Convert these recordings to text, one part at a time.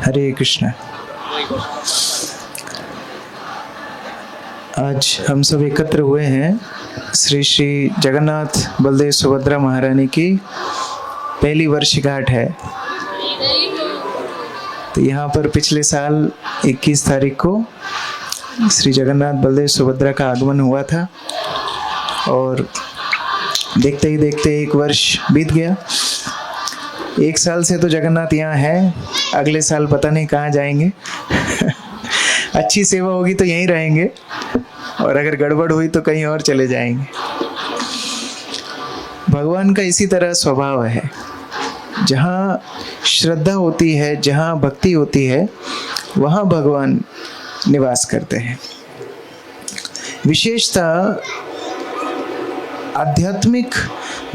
हरे कृष्ण। आज हम सब एकत्र हुए हैं श्री श्री जगन्नाथ बलदेव सुभद्रा महारानी की पहली वर्षगांठ है। तो यहाँ पर पिछले साल 21 तारीख को श्री जगन्नाथ बलदेव सुभद्रा का आगमन हुआ था और देखते ही देखते एक वर्ष बीत गया। एक साल से तो जगन्नाथ यहाँ है, अगले साल पता नहीं कहाँ जाएंगे। अच्छी सेवा होगी तो यहीं रहेंगे और अगर गड़बड़ हुई तो कहीं और चले जाएंगे। भगवान का इसी तरह स्वभाव है, जहाँ श्रद्धा होती है, जहाँ भक्ति होती है, वहाँ भगवान निवास करते हैं। विशेषतः आध्यात्मिक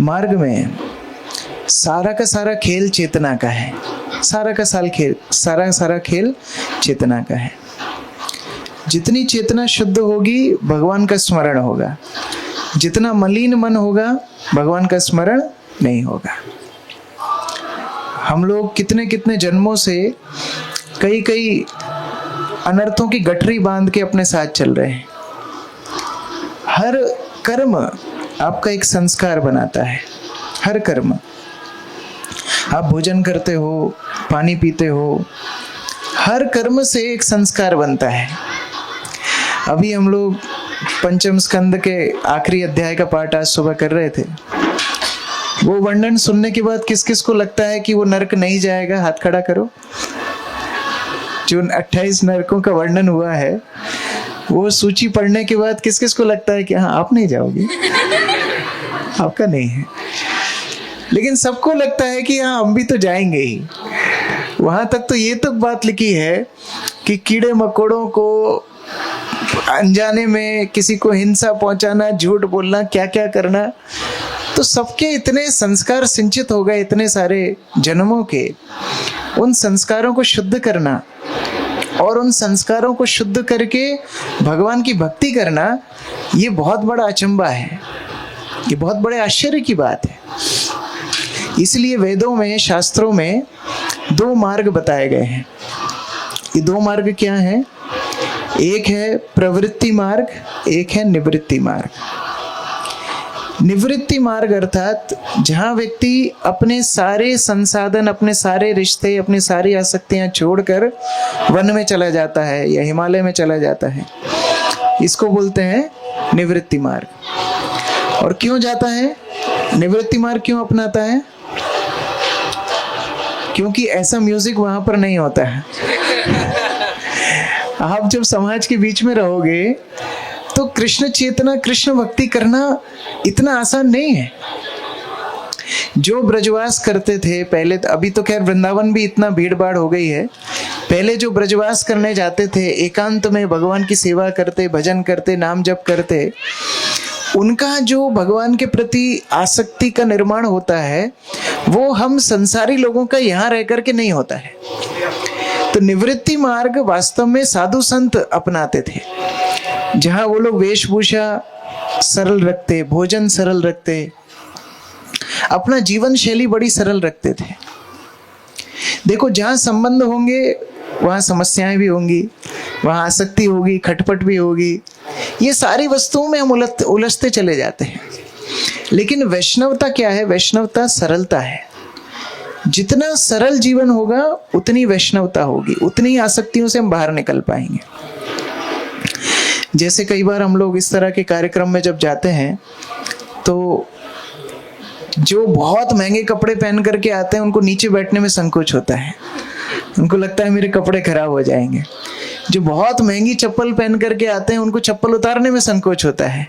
मार्ग में सारा का सारा खेल चेतना का है। सारा खेल चेतना का है। जितनी चेतना शुद्ध होगी भगवान का स्मरण होगा, जितना मलिन मन होगा भगवान का स्मरण नहीं होगा। हम लोग कितने कितने जन्मों से कई कई अनर्थों की गठरी बांध के अपने साथ चल रहे हैं। हर कर्म आपका एक संस्कार बनाता है। हर कर्म, आप भोजन करते हो, पानी पीते हो, हर कर्म से एक संस्कार बनता है। अभी हम लोग पंचम स्कंद के आखिरी अध्याय का पाठ आज सुबह कर रहे थे। वो वर्णन सुनने के बाद किस किस को लगता है कि वो नरक नहीं जाएगा? हाथ खड़ा करो। जो 28 नरकों का वर्णन हुआ है, वो सूची पढ़ने के बाद किस किस को लगता है कि हाँ आप नहीं जाओगे? आपका नहीं है, लेकिन सबको लगता है कि हाँ हम भी तो जाएंगे ही। वहां तक तो ये तक बात लिखी है कि कीड़े मकोड़ों को अनजाने में किसी को हिंसा पहुंचाना, झूठ बोलना, क्या क्या करना, तो सबके इतने संस्कार सिंचित हो गए, इतने सारे जन्मों के। उन संस्कारों को शुद्ध करना और उन संस्कारों को शुद्ध करके भगवान की भक्ति करना, ये बहुत बड़ा अचंबा है, ये बहुत बड़े आश्चर्य की बात है। इसलिए वेदों में, शास्त्रों में 2 मार्ग बताए गए हैं। ये 2 मार्ग क्या हैं? एक है प्रवृत्ति मार्ग, एक है निवृत्ति मार्ग। निवृत्ति मार्ग अर्थात जहाँ व्यक्ति अपने सारे संसाधन, अपने सारे रिश्ते, अपनी सारी आसक्तियां छोड़कर वन में चला जाता है या हिमालय में चला जाता है, इसको बोलते हैं निवृत्ति मार्ग। और क्यों जाता है निवृत्ति मार्ग, क्यों अपनाता है? क्योंकि ऐसा म्यूजिक वहां पर नहीं होता है। आप जब समाज के बीच में रहोगे तो कृष्ण चेतना, कृष्ण भक्ति करना इतना आसान नहीं है। जो ब्रजवास करते थे पहले, अभी तो खैर वृंदावन भी इतना भीड़ भाड़ हो गई है। पहले जो ब्रजवास करने जाते थे, एकांत में भगवान की सेवा करते, भजन करते, नाम जप करते, उनका जो भगवान के प्रति आसक्ति का निर्माण होता है, वो हम संसारी लोगों का यहाँ रह करके नहीं होता है। तो निवृत्ति मार्ग वास्तव में साधु संत अपनाते थे, जहाँ वो लोग वेशभूषा सरल रखते, भोजन सरल रखते, अपना जीवन शैली बड़ी सरल रखते थे। देखो, जहाँ संबंध होंगे वहाँ समस्याएं भी होंगी, वहाँ आसक्ति होगी, खटपट भी होगी, ये सारी वस्तुओं में हम उलझते चले जाते हैं। लेकिन वैष्णवता क्या है? वैष्णवता सरलता है। जितना सरल जीवन होगा उतनी वैष्णवता होगी, उतनी आसक्तियों से हम बाहर निकल पाएंगे। जैसे कई बार हम लोग इस तरह के कार्यक्रम में जब जाते हैं तो जो बहुत महंगे कपड़े पहन करके आते हैं उनको नीचे बैठने में संकोच होता है, उनको लगता है मेरे कपड़े खराब हो जाएंगे। जो बहुत महंगी चप्पल पहन करके आते हैं उनको चप्पल उतारने में संकोच होता है।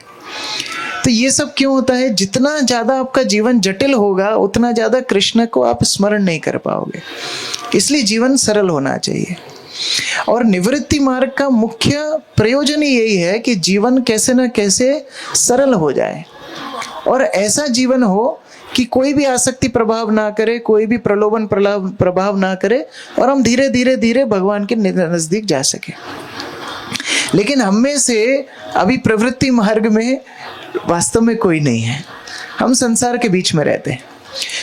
तो ये सब क्यों होता है? जितना ज्यादा आपका जीवन जटिल होगा उतना ज्यादा कृष्ण को आप स्मरण नहीं कर पाओगे। इसलिए जीवन सरल होना चाहिए। और निवृत्ति मार्ग का मुख्य प्रयोजन ही यही है कि जीवन कैसे न कैसे सरल हो जाए और ऐसा जीवन हो कि कोई भी आसक्ति प्रभाव ना करे, कोई भी प्रलोभन प्रभाव ना करे और हम धीरे धीरे धीरे भगवान के नजदीक जा सके। लेकिन हम में से अभी प्रवृत्ति मार्ग में वास्तव में कोई नहीं है, हम संसार के बीच में रहते हैं।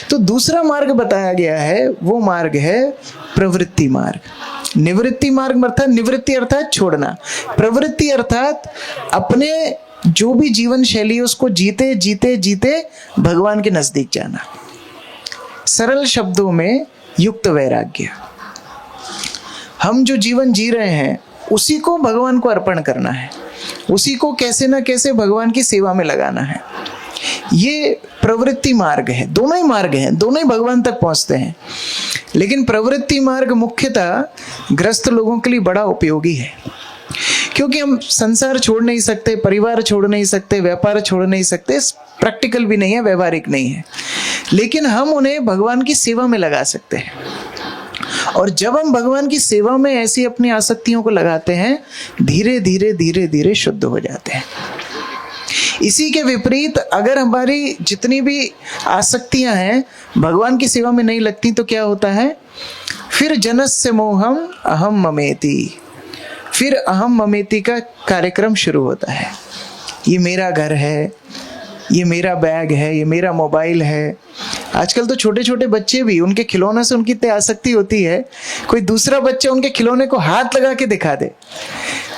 तो दूसरा मार्ग बताया गया है, वो मार्ग है प्रवृत्ति मार्ग। निवृत्ति मार्ग अर्थात निवृत्ति अर्थात छोड़ना, प्रवृत्ति अर्थात अपने जो भी जीवन शैली है उसको जीते जीते जीते भगवान के नजदीक जाना। सरल शब्दों में युक्त वैराग्य। हम जो जीवन जी रहे हैं उसी को भगवान को अर्पण करना है, उसी को कैसे ना कैसे भगवान की सेवा में लगाना है। ये प्रवृत्ति मार्ग है, दोनों ही मार्ग हैं, दोनों ही भगवान तक पहुंचते हैं। लेकिन प्रवृत्ति मार्ग मुख्यतः ग्रस्त लोगों के लिए बड़ा उपयोगी है, क्योंकि हम संसार छोड़ नहीं सकते, परिवार छोड़ नहीं सकते, व्यापार छोड़ नहीं सकते, प्रैक्टिकल भी नहीं है, व्यवहारिक नहीं है, लेकिन हम उन्हें भगवान की सेवा में लगा सकते हैं। और जब हम भगवान की सेवा में ऐसी अपनी आसक्तियों को लगाते हैं, धीरे धीरे धीरे धीरे शुद्ध हो जाते हैं। इसी के विपरीत अगर हमारी जितनी भी आसक्तियां हैं भगवान की सेवा में नहीं लगती तो क्या होता है, फिर जनस्य मोहम अहम ममेति, फिर अहम ममेति का कार्यक्रम शुरू होता है। ये मेरा घर है, ये मेरा बैग है, ये मेरा मोबाइल है। आजकल तो छोटे छोटे बच्चे भी, उनके खिलौने से उनकी इतनी आसक्ति होती है, कोई दूसरा बच्चा उनके खिलौने को हाथ लगा के दिखा दे,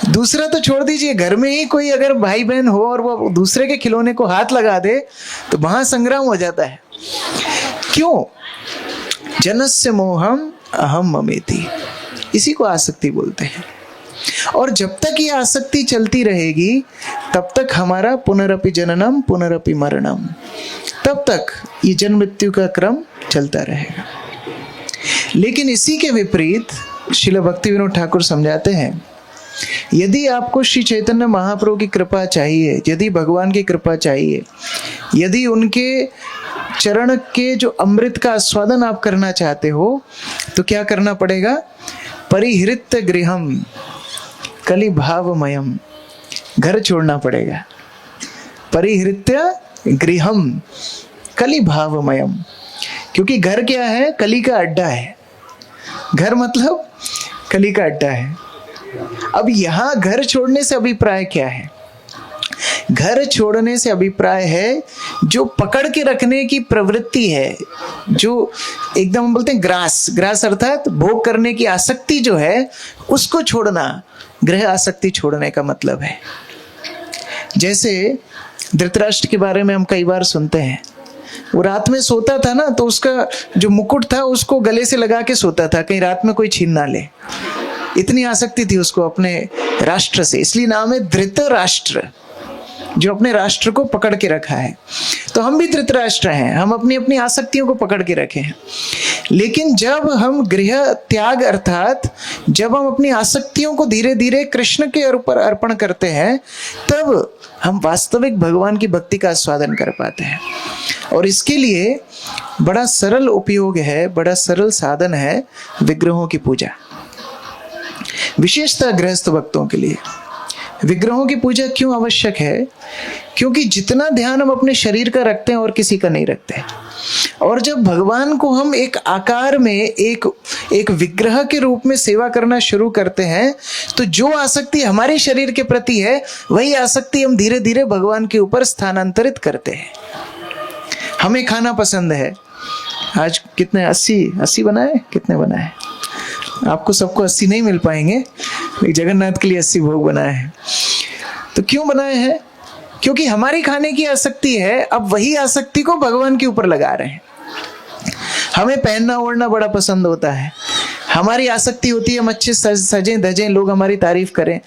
दूसरा तो छोड़ दीजिए, घर में ही कोई अगर भाई बहन हो और वो दूसरे के खिलौने को हाथ लगा दे तो वहां संग्राम हो जाता है। क्यों? जनस्य मोहम अहम ममेति, इसी को आसक्ति बोलते हैं। और जब तक ये आसक्ति चलती रहेगी तब तक हमारा पुनरपि जननम पुनरपि मरणम, तब तक ये जन्म मृत्यु का क्रम चलता रहेगा। लेकिन इसी के विपरीत श्रील भक्ति विनोद ठाकुर समझाते हैं, यदि आपको श्री चैतन्य महाप्रभु की कृपा चाहिए, यदि भगवान की कृपा चाहिए, यदि उनके चरण के जो अमृत का आस्वादन आप करना चाहते हो, तो क्या करना पड़ेगा? परिहृत्य गृहम कलि भावमयम, घर छोड़ना पड़ेगा। परिहृत्य गृहम कलि भावमयम, क्योंकि घर क्या है? कली का अड्डा है। घर मतलब कली का अड्डा है। अब यहां घर छोड़ने से अभिप्राय क्या है? घर छोड़ने से अभिप्राय है जो पकड़ के रखने की प्रवृत्ति है, जो एकदम हम बोलते हैं ग्रास अर्थात भोग करने की आसक्ति जो है, उसको छोड़ना गृह आसक्ति छोड़ने का मतलब है। जैसे धृतराष्ट्र के बारे में हम कई बार सुनते हैं, वो रात में सोता था ना, तो उसका जो मुकुट था उसको गले से लगा के सोता था, कहीं रात में कोई छीन ना ले। इतनी आसक्ति थी उसको अपने राष्ट्र से, इसलिए नाम है धृतराष्ट्र, जो अपने राष्ट्र को पकड़ के रखा है। तो हम भी धृतराष्ट्र हैं, हम अपनी अपनी आसक्तियों को पकड़ के रखे हैं। लेकिन जब हम गृह त्याग अर्थात जब हम अपनी आसक्तियों को धीरे धीरे कृष्ण के ऊपर अर्पण करते हैं, तब हम वास्तविक भगवान की भक्ति का आस्वादन कर पाते हैं। और इसके लिए बड़ा सरल उपयोग है, बड़ा सरल साधन है विग्रहों की पूजा। विशेषतः गृहस्थ भक्तों के लिए विग्रहों की पूजा क्यों आवश्यक है? क्योंकि जितना ध्यान हम अपने शरीर का रखते हैं और किसी का नहीं रखते, और जब भगवान को हम एक आकार में एक विग्रह के रूप में सेवा करना शुरू करते हैं, तो जो आसक्ति हमारे शरीर के प्रति है वही आसक्ति हम धीरे धीरे भगवान के ऊपर स्थानांतरित करते हैं। हमें खाना पसंद है, आज कितने 80 बनाए, कितने बनाए? आपको सबको 80 नहीं मिल पाएंगे, जगन्नाथ के लिए 80 भोग बनाए हैं। तो क्यों बनाए हैं? क्योंकि हमारी खाने की आसक्ति है, अब वही आसक्ति को भगवान के ऊपर लगा रहे हैं। हमें पहनना ओढ़ना बड़ा पसंद होता है, हमारी आसक्ति होती है हम अच्छे सजें धजें, लोग हमारी तारीफ करें।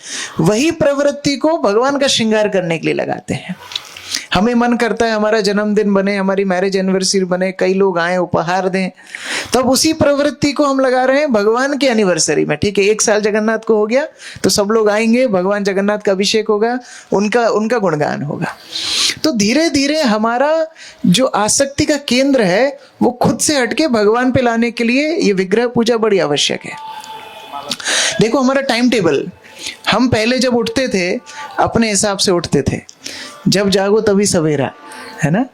वही प्रवृत्ति को भगवान का श्रृंगार करने के लिए लगाते हैं। हमें मन करता है हमारा जन्मदिन बने, हमारी मैरिज एनिवर्सरी बने, कई लोग आए उपहार दें, तो अब उसी प्रवृत्ति को हम लगा रहे हैं भगवान की एनिवर्सरी में। ठीक है, 1 साल जगन्नाथ को हो गया तो सब लोग आएंगे, भगवान जगन्नाथ का अभिषेक होगा, उनका गुणगान होगा। तो धीरे धीरे हमारा जो आसक्ति का केंद्र है वो खुद से हटके भगवान पे लाने के लिए ये विग्रह पूजा बड़ी आवश्यक है। देखो हमारा टाइम टेबल, हम पहले जब उठते थे अपने हिसाब से उठते थे, जब जागो तभी सवेरा, है ना।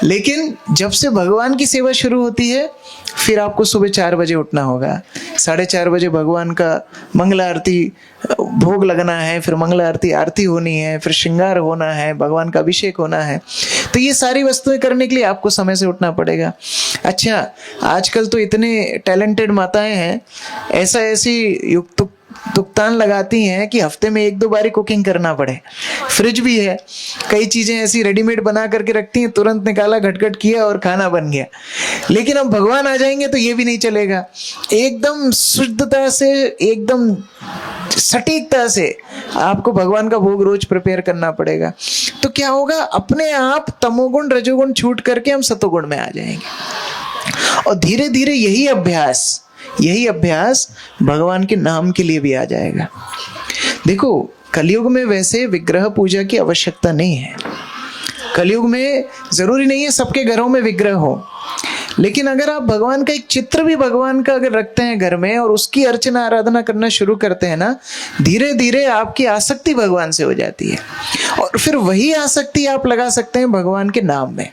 लेकिन जब से भगवान की सेवा शुरू होती है, फिर आपको सुबह 4 बजे उठना होगा। 4:30 बजे भगवान का मंगल आरती भोग लगना है, फिर मंगल आरती होनी है, फिर श्रृंगार होना है, भगवान का अभिषेक होना है। तो ये सारी वस्तुएं करने के लिए आपको समय से उठना पड़ेगा। अच्छा, आजकल तो इतने टैलेंटेड माताएं हैं, ऐसी तुक्तान लगाती हैं कि हफ्ते में 1-2 बारी कुकिंग करना पड़े। फ्रिज भी है, कई चीजें ऐसी रेडीमेड बना करके रखती हैं, तुरंत निकाला, घटघट किया और खाना बन गया। लेकिन अब भगवान आ जाएंगे तो ये भी नहीं चलेगा। एकदम शुद्धता से, एकदम सटीकता से आपको भगवान का भोग रोज प्रिपेयर करना पड़ेगा। तो क्या होगा, अपने आप तमोगुण रजोगुण छूट करके हम सतोगुण में आ जाएंगे। और धीरे धीरे यही अभ्यास भगवान के नाम के लिए भी आ जाएगा। देखो, कलयुग में वैसे विग्रह पूजा की आवश्यकता नहीं है। कलयुग में जरूरी नहीं है सबके घरों में विग्रह हो, लेकिन अगर आप भगवान का एक चित्र भी भगवान का अगर रखते हैं घर में और उसकी अर्चना आराधना करना शुरू करते हैं ना, धीरे धीरे आपकी आसक्ति भगवान से हो जाती है। और फिर वही आसक्ति आप लगा सकते हैं भगवान के नाम में,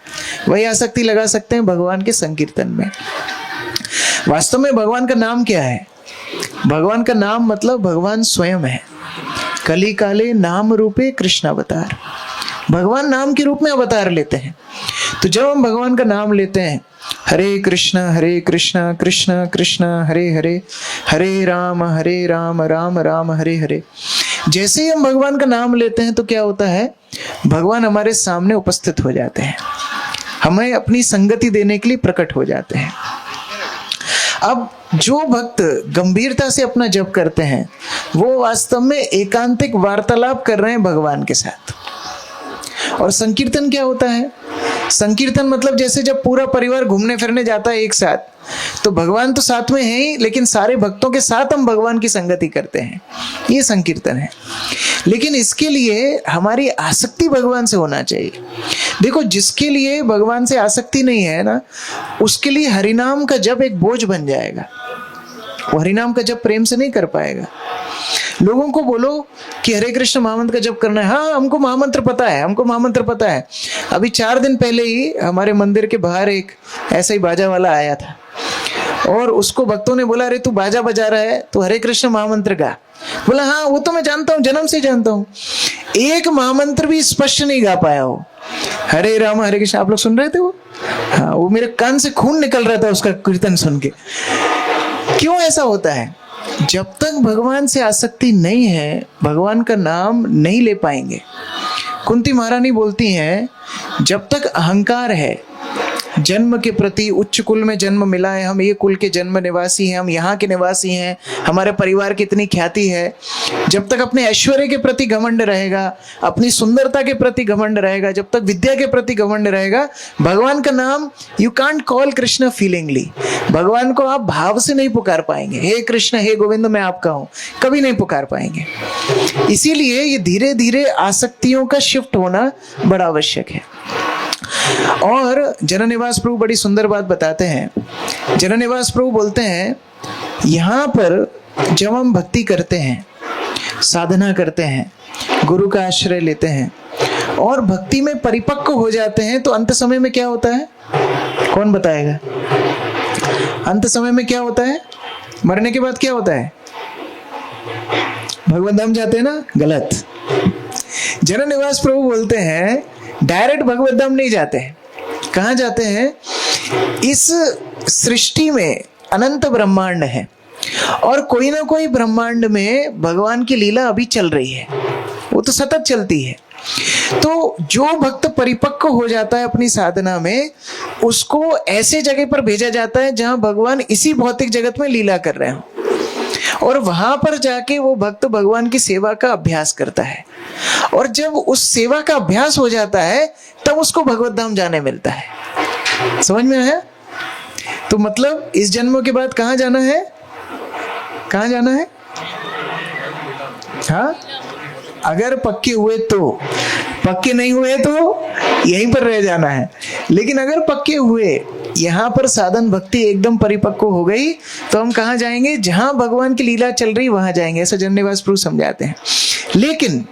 वही आसक्ति लगा सकते हैं भगवान के संकीर्तन में। वास्तव में भगवान का नाम क्या है? भगवान का नाम मतलब भगवान स्वयं है। कली काले नाम रूपे कृष्ण अवतार। भगवान नाम के रूप में अवतार लेते हैं। तो जब हम भगवान का नाम लेते हैं, हरे कृष्णा कृष्ण कृष्ण हरे हरे, हरे राम राम राम हरे हरे, जैसे ही हम भगवान का नाम लेते हैं तो क्या होता है, भगवान हमारे सामने उपस्थित हो जाते हैं, हमें अपनी संगति देने के लिए प्रकट हो जाते हैं। अब जो भक्त गंभीरता से अपना जप करते हैं, वो वास्तव में एकांतिक वार्तालाप कर रहे हैं भगवान के साथ। और संकीर्तन क्या होता है? संकीर्तन मतलब जैसे जब पूरा परिवार घूमने फिरने जाता है एक साथ, तो भगवान तो साथ में है ही, लेकिन सारे भक्तों के साथ हम भगवान की संगति करते हैं, ये संकीर्तन है। लेकिन इसके लिए हमारी आसक्ति भगवान से होना चाहिए। देखो, जिसके लिए भगवान से आसक्ति नहीं है ना, उसके लिए हरिनाम का जप एक बोझ बन जाएगा। वो हरिनाम का जप प्रेम से नहीं कर पाएगा। लोगों को बोलो कि हरे कृष्ण महामंत्र का जप करना है, हाँ हमको महामंत्र पता है। अभी 4 दिन पहले ही हमारे मंदिर के बाहर एक ऐसा ही बाजा वाला आया था, और उसको भक्तों ने बोला, अरे तू बाजा बजा रहा है, तू हरे कृष्ण महामंत्र गा। बोला हाँ वो तो मैं जानता हूँ, जन्म से जानता हूँ। एक महामंत्र भी स्पष्ट नहीं गा पाया हो। हरे राम हरे कृष्ण आप लोग सुन रहे थे वो? हाँ, वो मेरे कान से खून निकल रहा था उसका कीर्तन सुन के। क्यों ऐसा होता है? जब तक भगवान से आसक्ति नहीं है, भगवान का नाम नहीं ले पाएंगे। कुंती महारानी बोलती हैं, जब तक अहंकार है जन्म के प्रति, उच्च कुल में जन्म मिला है, हम ये कुल के जन्म निवासी हैं, हम यहाँ के निवासी हैं, हमारे परिवार की इतनी ख्याति है, जब तक अपने ऐश्वर्य के प्रति घमंड रहेगा, अपनी सुंदरता के प्रति घमंड रहेगा, जब तक विद्या के प्रति घमंड रहेगा, भगवान का नाम यू कांट कॉल कृष्ण फीलिंगली। भगवान को आप भाव से नहीं पुकार पाएंगे, हे कृष्ण हे गोविंद मैं आपका हूँ, कभी नहीं पुकार पाएंगे। इसीलिए ये धीरे धीरे आसक्तियों का शिफ्ट होना बड़ा आवश्यक है। और जननिवास प्रभु बड़ी सुंदर बात बताते हैं। जननिवास प्रभु बोलते हैं, यहाँ पर जब हम भक्ति करते हैं, साधना करते हैं, गुरु का आश्रय लेते हैं और भक्ति में परिपक्व हो जाते हैं, तो अंत समय में क्या होता है? कौन बताएगा? अंत समय में क्या होता है? मरने के बाद क्या होता है? भगवत धाम जाते हैं ना? गलत। जननिवास प्रभु बोलते हैं, डायरेक्ट भगवत धाम नहीं जाते हैं। कहाँ जाते हैं? इस सृष्टि में अनंत ब्रह्मांड है और कोई ना कोई ब्रह्मांड में भगवान की लीला अभी चल रही है, वो तो सतत चलती है। तो जो भक्त परिपक्व हो जाता है अपनी साधना में, उसको ऐसे जगह पर भेजा जाता है जहां भगवान इसी भौतिक जगत में लीला कर रहे हो, और वहां पर जाके वो भक्त भगवान की सेवा का अभ्यास करता है। और जब उस सेवा का अभ्यास हो जाता है, तब उसको भगवत धाम जाने मिलता है। समझ में आया? तो मतलब इस जन्म के बाद कहाँ जाना है? कहाँ जाना है? हाँ, अगर पक्के हुए तो, पक्के नहीं हुए तो यहीं पर रह जाना है। लेकिन अगर पक्के हुए, यहाँ पर साधन भक्ति एकदम परिपक्व हो गई, तो हम कहाँ जाएंगे? जहां भगवान की लीला चल रही वहां जाएंगे। ऐसा जननिवास प्रभु समझाते हैं। लेकिन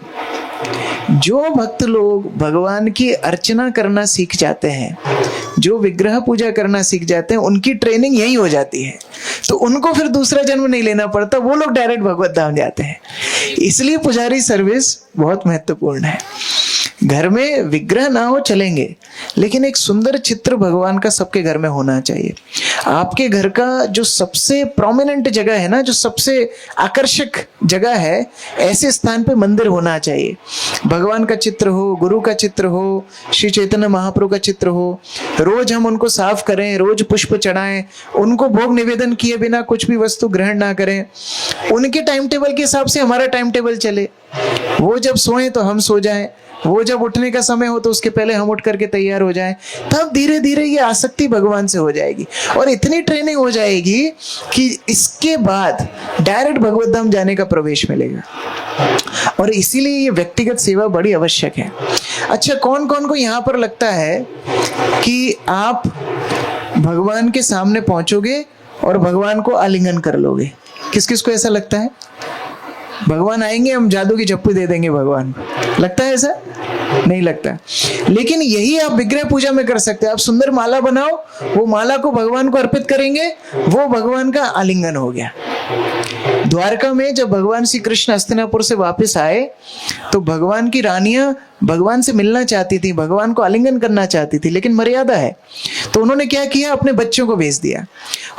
जो भक्त लोग भगवान की अर्चना करना सीख जाते हैं, जो विग्रह पूजा करना सीख जाते हैं, उनकी ट्रेनिंग यही हो जाती है, तो उनको फिर दूसरा जन्म नहीं लेना पड़ता, वो लोग डायरेक्ट भगवत धाम जाते हैं। इसलिए पुजारी सर्विस बहुत महत्वपूर्ण है। घर में विग्रह ना हो चलेंगे, लेकिन एक सुंदर चित्र भगवान का सबके घर में होना चाहिए। आपके घर का जो सबसे प्रोमिनेंट जगह है ना, जो सबसे आकर्षक जगह है, ऐसे स्थान पे मंदिर होना चाहिए। भगवान का चित्र हो, गुरु का चित्र हो, श्री चैतन्य महाप्रभु का चित्र हो, रोज हम उनको साफ करें, रोज पुष्प चढ़ाएं, उनको भोग निवेदन किए बिना कुछ भी वस्तु ग्रहण ना करें, उनके टाइम टेबल के हिसाब से हमारा टाइम टेबल चले। वो जब सोएं तो हम सो जाएं, वो जब उठने का समय हो तो उसके पहले हम उठ करके तैयार हो जाएं, तब धीरे धीरे ये आसक्ति भगवान से हो जाएगी और इतनी ट्रेनिंग हो जाएगी कि इसके बाद डायरेक्ट भगवत धाम जाने का प्रवेश मिलेगा। और इसीलिए ये व्यक्तिगत सेवा बड़ी आवश्यक है। अच्छा, कौन कौन को यहाँ पर लगता है कि आप भगवान के सामने पहुंचोगे और भगवान को आलिंगन कर लोगे? किस किस को ऐसा लगता है? भगवान आएंगे, हम जादू की झप्पी दे देंगे भगवान को, लगता है ऐसा? नहीं लगता। लेकिन यही आप विग्रह पूजा में कर सकते हैं। आप सुंदर माला बनाओ, वो माला को भगवान को अर्पित करेंगे, वो भगवान का आलिंगन हो गया। द्वारका में जब भगवान श्री कृष्ण हस्तिनापुर से वापस आए तो भगवान की रानियां भगवान से मिलना चाहती थी, भगवान को आलिंगन करना चाहती थी, लेकिन मर्यादा है, तो उन्होंने क्या किया, अपने बच्चों को भेज दिया।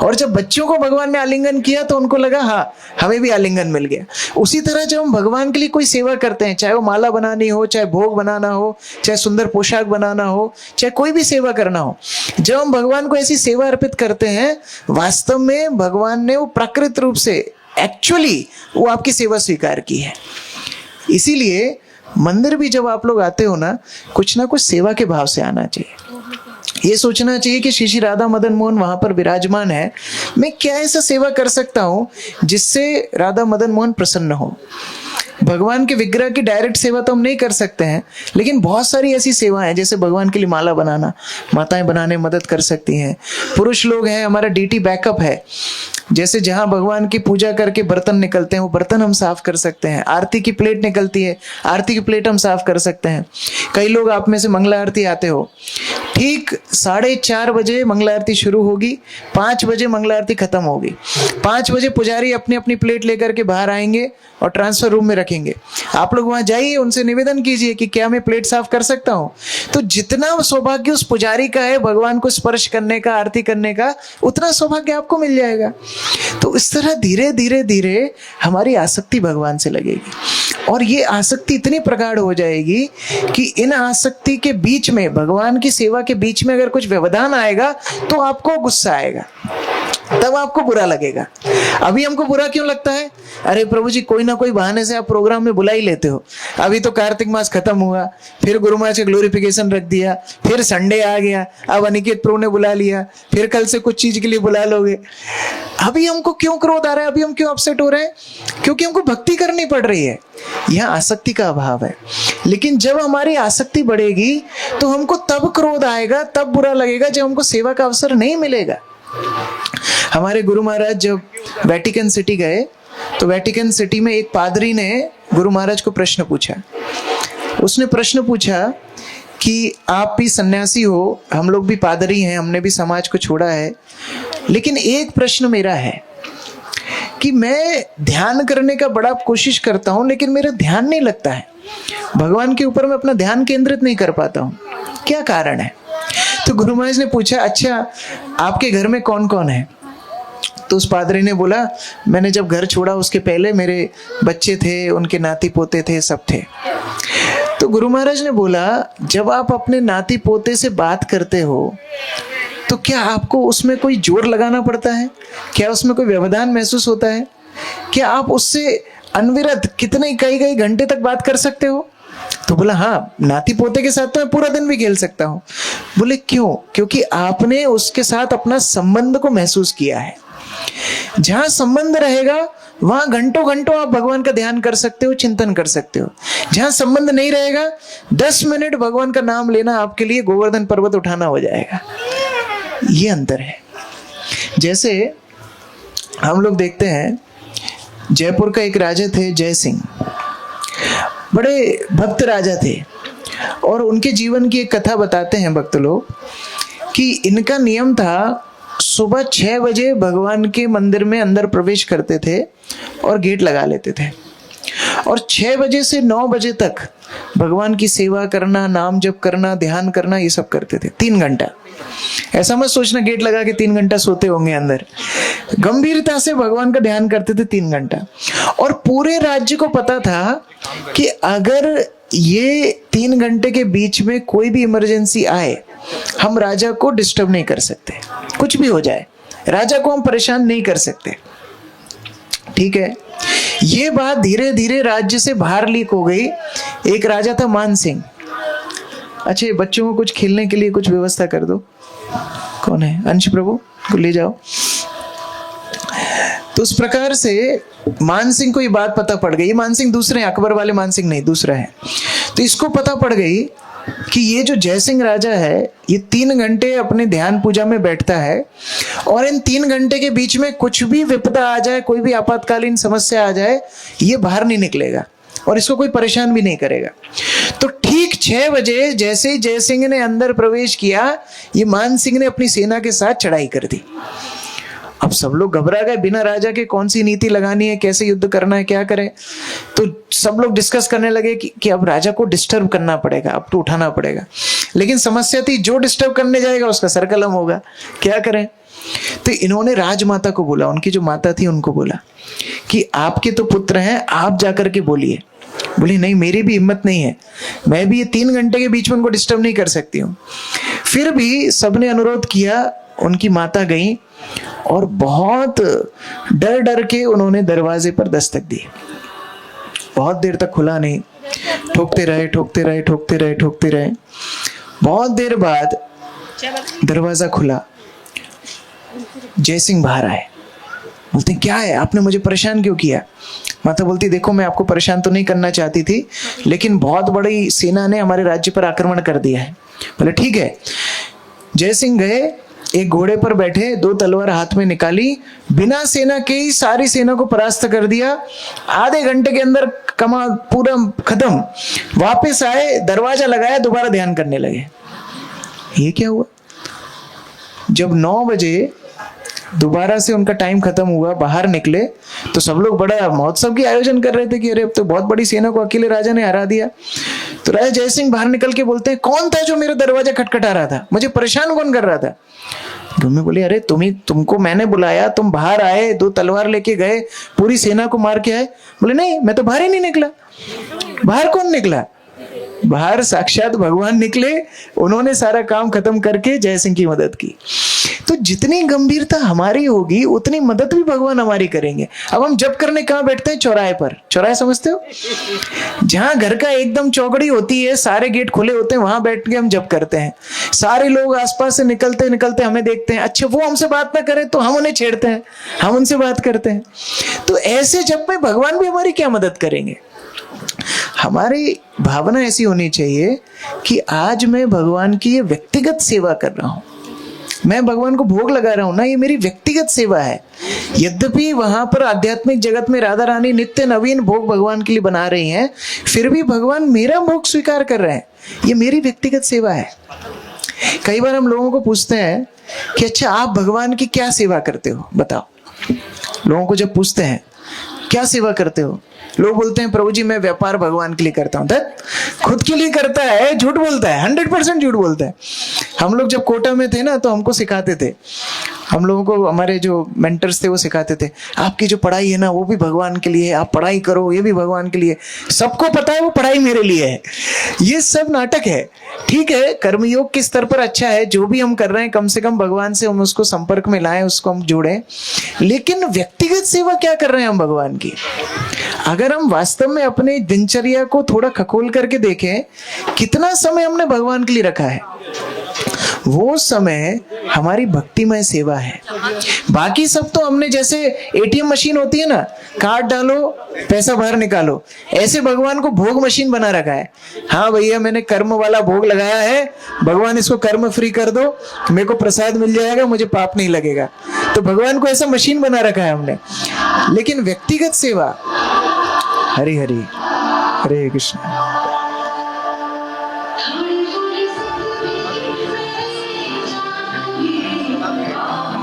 और जब बच्चों को भगवान ने आलिंगन किया तो उनको लगा हाँ हमें भी आलिंगन मिल गया। उसी तरह जब हम भगवान के लिए कोई सेवा करते हैं, चाहे वो माला बनानी हो, चाहे भोग बनाना हो, चाहे सुंदर पोशाक बनाना हो, चाहे कोई भी सेवा करना हो, जब हम भगवान को ऐसी सेवा अर्पित करते हैं, वास्तव में भगवान ने वो प्राकृतिक रूप से एक्चुअली वो आपकी सेवा स्वीकार की है। इसीलिए मंदिर भी जब आप लोग आते हो ना, कुछ ना कुछ सेवा के भाव से आना चाहिए। ये सोचना चाहिए कि श्री श्री राधा मदन मोहन वहां पर विराजमान है, मैं क्या ऐसा सेवा कर सकता हूं जिससे राधा मदन मोहन प्रसन्न हो। भगवान के विग्रह की डायरेक्ट सेवा तो हम नहीं कर सकते हैं, लेकिन बहुत सारी ऐसी सेवाएं, जैसे भगवान के लिए माला बनाना, माताएं बनाने में मदद कर सकती हैं। पुरुष लोग हैं, हमारा डीटी बैकअप है, जैसे जहां भगवान की पूजा करके बर्तन निकलते हैं, वो बर्तन हम साफ कर सकते हैं। आरती की प्लेट निकलती है, आरती की प्लेट हम साफ कर सकते हैं। कई लोग आप में से मंगला आरती आते हो, ठीक 4:30 बजे मंगला आरती शुरू होगी, 5 बजे मंगला आरती खत्म होगी। 5 बजे पुजारी अपनी अपनी प्लेट लेकर के बाहर आएंगे और ट्रांसफर रूम में रखेंगे। आप लोग वहां जाइए, उनसे निवेदन कीजिए कि क्या मैं प्लेट साफ कर सकता हूं। तो जितना सौभाग्य उस पुजारी का है भगवान को स्पर्श करने का, आरती करने का, उतना सौभाग्य आपको मिल जाएगा। तो इस तरह धीरे धीरे धीरे हमारी आसक्ति भगवान से लगेगी और ये आसक्ति इतनी प्रगाढ़ हो जाएगी कि इन आसक्ति के बीच में, भगवान की सेवा के बीच में अगर कुछ व्यवधान आएगा तो आपको गुस्सा आएगा, तब आपको बुरा लगेगा। अभी हमको बुरा क्यों लगता है? अरे प्रभु जी, कोई ना कोई बहाने से आप प्रोग्राम में बुला ही लेते हो। अभी तो कार्तिक मास खत्म हुआ, फिर गुरु महाराज का ग्लोरिफिकेशन रख दिया, फिर संडे आ गया, अब अनिकेत प्रभु ने बुला लिया, फिर कल से कुछ चीज के लिए बुला लोगे। अभी हमको क्यों क्रोध आ रहा है? अभी हम क्यों अपसेट हो रहे हैं? क्योंकि हमको भक्ति करनी पड़ रही है। यह आसक्ति का अभाव है। लेकिन जब हमारी आसक्ति बढ़ेगी तो हमको तब क्रोध आएगा, तब बुरा लगेगा, जब हमको सेवा का अवसर नहीं मिलेगा। हमारे गुरु महाराज जब वेटिकन सिटी गए तो वेटिकन सिटी में एक पादरी ने गुरु महाराज को प्रश्न पूछा। उसने प्रश्न पूछा कि आप भी सन्यासी हो, हम लोग भी पादरी हैं, हमने भी समाज को छोड़ा है, लेकिन एक प्रश्न मेरा है कि मैं ध्यान करने का बड़ा कोशिश करता हूं, लेकिन मेरा ध्यान नहीं लगता है, भगवान के ऊपर मैं अपना ध्यान केंद्रित नहीं कर पाता हूं, क्या कारण है? तो गुरु महाराज ने पूछा, अच्छा आपके घर में कौन कौन है? तो उस पादरी ने बोला, मैंने जब घर छोड़ा उसके पहले मेरे बच्चे थे, उनके नाती पोते थे, सब थे। तो गुरु महाराज ने बोला, जब आप अपने नाती पोते से बात करते हो तो क्या आपको उसमें कोई जोर लगाना पड़ता है? क्या उसमें कोई व्यवधान महसूस होता है? क्या आप उससे अनविरत कितने कई घंटे तक बात कर सकते हो? तो बोला, हाँ, नाती पोते के साथ तो मैं पूरा दिन भी खेल सकता हूँ। बोले क्यों? क्योंकि आपने उसके साथ अपना संबंध को महसूस किया है। जहां संबंध रहेगा वहां घंटों घंटों आप भगवान का ध्यान कर सकते हो, चिंतन कर सकते हो। जहां संबंध नहीं रहेगा, 10 मिनट भगवान का नाम लेना आपके लिए गोवर्धन पर्वत उठाना हो जाएगा। ये अंतर है। जैसे हम लोग देखते हैं, जयपुर का एक राजा थे जय सिंह। बड़े भक्त राजा थे और उनके जीवन की एक कथा बताते हैं भक्त लोग कि इनका नियम था सुबह 6 बजे भगवान के मंदिर में अंदर प्रवेश करते थे और गेट लगा लेते थे और 6 बजे से 9 बजे तक भगवान की सेवा करना, नाम जप करना, ध्यान करना, ये सब करते थे 3 घंटा। ऐसा मत सोचना गेट लगा के 3 घंटा सोते होंगे अंदर। गंभीरता से भगवान का ध्यान करते थे 3 घंटा। और पूरे राज्य को पता था कि अगर ये 3 घंटे के बीच में कोई भी इमरजेंसी आए, हम राजा को डिस्टर्ब नहीं कर सकते। कुछ भी हो जाए, राजा को हम परेशान नहीं कर सकते। ठीक है, ये बात धीरे धीरे राज्य से बाहर लीक हो गई। एक राजा था मान सिंह। अच्छा, बच्चों को कुछ खेलने के लिए कुछ व्यवस्था कर दो। कौन है? अंश प्रभु को ले जाओ। तो उस प्रकार से मान सिंह को ये बात पता पड़ गई। मान सिंह दूसरे हैं, अकबर वाले मान सिंह नहीं, दूसरा है। तो इसको पता पड़ गई कि ये जो जय सिंह राजा है, ये 3 घंटे अपने ध्यान पूजा में बैठता है और इन 3 घंटे के बीच में कुछ भी विपदा आ जाए, कोई भी आपातकालीन समस्या आ जाए, ये बाहर नहीं निकलेगा और इसको कोई परेशान भी नहीं करेगा। तो ठीक 6 बजे जैसे ही जय सिंह ने अंदर प्रवेश किया, ये मान सिंह ने अपनी सेना के साथ चढ़ाई कर दी। अब सब लोग घबरा गए, बिना राजा के कौन सी नीति लगानी है, कैसे युद्ध करना है, क्या करें। तो सब लोग डिस्कस करने लगे कि अब राजा को डिस्टर्ब करना पड़ेगा, अब तो उठाना पड़ेगा। लेकिन समस्या थी, जो डिस्टर्ब करने जाएगा उसका सर कलम होगा, क्या करें। तो इन्होंने राजमाता को बोला, उनकी जो माता थी उनको बोला कि आपके तो पुत्र हैं, आप जाकर के बोलिए। बोली नहीं, मेरी भी हिम्मत नहीं है, मैं भी ये 3 घंटे के बीच में उनको डिस्टर्ब नहीं कर सकती हूँ। फिर भी सबने अनुरोध किया, उनकी माता गई और बहुत डर डर के उन्होंने दरवाजे पर दस्तक दी। बहुत देर तक खुला नहीं, ठोकते रहे ठोकते रहे ठोकते रहे ठोकते रहे। बहुत देर बाद दरवाजा खुला, जय सिंह बाहर आए। बोलते क्या है, आपने मुझे परेशान क्यों किया? माता बोलती देखो, मैं आपको परेशान तो नहीं करना चाहती थी, लेकिन बहुत बड़ी सेना ने हमारे राज्य पर आक्रमण कर दिया है। बोले ठीक है। जय सिंह गए, एक घोड़े पर बैठे, 2 तलवार हाथ में निकाली, बिना सेना के ही सारी सेना को परास्त कर दिया। आधे घंटे के अंदर कमा पूरा खत्म। वापस आए, दरवाजा लगाया, दोबारा ध्यान करने लगे। ये क्या हुआ? जब 9 बजे दोबारा से उनका टाइम खत्म हुआ, बाहर निकले, तो सब लोग बड़ा महोत्सव की आयोजन कर रहे थे कि अरे अब तो बहुत बड़ी सेना को अकेले राजा ने हरा दिया। तो राजा जय सिंह बाहर निकल के बोलते हैं कौन था जो मेरा दरवाजा खटखटा रहा था, मुझे परेशान कौन कर रहा था? मम्मी बोली अरे तुमको मैंने बुलाया, तुम बाहर आए, 2 तलवार लेके गए, पूरी सेना को मार के आए। बोले नहीं, मैं तो बाहर ही नहीं निकला। बाहर कौन निकला? बाहर साक्षात भगवान निकले, उन्होंने सारा काम खत्म करके जय सिंह की मदद की। तो जितनी गंभीरता हमारी होगी उतनी मदद भी भगवान हमारी करेंगे। अब हम जप करने कहाँ बैठते हैं? चौराहे पर। चौराहे समझते हो? जहां घर का एकदम चौकड़ी होती है, सारे गेट खुले होते हैं, वहां बैठ के हम जप करते हैं। सारे लोग आसपास से निकलते निकलते हमें देखते हैं, अच्छा वो हमसे बात ना करें तो हम उन्हें छेड़ते हैं, हम उनसे बात करते हैं। तो ऐसे जप में भगवान भी हमारी क्या मदद करेंगे? हमारी भावना ऐसी होनी चाहिए कि आज मैं भगवान की ये व्यक्तिगत सेवा कर रहा हूं, मैं भगवान को भोग लगा रहा हूं ना, ये मेरी व्यक्तिगत सेवा है। यद्यपि वहां पर आध्यात्मिक जगत में राधा रानी नित्य नवीन भोग भगवान के लिए बना रही हैं, फिर भी भगवान मेरा भोग स्वीकार कर रहे हैं, ये मेरी व्यक्तिगत सेवा है। कई बार हम लोगों को पूछते हैं कि अच्छा आप भगवान की क्या सेवा करते हो, बताओ। लोगों को जब पूछते हैं क्या सेवा करते हो, लोग बोलते हैं प्रभु जी मैं व्यापार भगवान के लिए करता हूँ। खुद के लिए करता है, झूठ बोलता है, 100% झूठ बोलता है। हम लोग जब कोटा में थे ना, तो हमको सिखाते थे, हम लोगों को हमारे जो मेंटर्स थे वो सिखाते थे, आपकी जो पढ़ाई है ना वो भी भगवान के लिए है, आप पढ़ाई करो, ये भी भगवान के लिए। सबको पता है वो पढ़ाई मेरे लिए है। ये सब नाटक है। ठीक है, कर्मयोग के स्तर पर अच्छा है, जो भी हम कर रहे हैं कम से कम भगवान से हम उसको संपर्क में लाएं, उसको हम जोड़ें। लेकिन व्यक्तिगत सेवा क्या कर रहे हैं हम भगवान की? अगर हम वास्तव में अपने दिनचर्या को थोड़ा खखोल करके देखें, कितना समय हमने भगवान के लिए रखा है, वो समय हमारी भक्तिमय सेवा है। बाकी सब तो हमने, जैसे एटीएम मशीन होती है ना, कार्ड डालो पैसा बाहर निकालो, ऐसे भगवान को भोग मशीन बना रखा है। हाँ भैया मैंने कर्म वाला भोग लगाया है, भगवान इसको कर्म फ्री कर दो, मेरे को प्रसाद मिल जाएगा, मुझे पाप नहीं लगेगा। तो भगवान को ऐसा मशीन बना रखा है हमने। लेकिन व्यक्तिगत सेवा, हरि हरि हरे कृष्ण।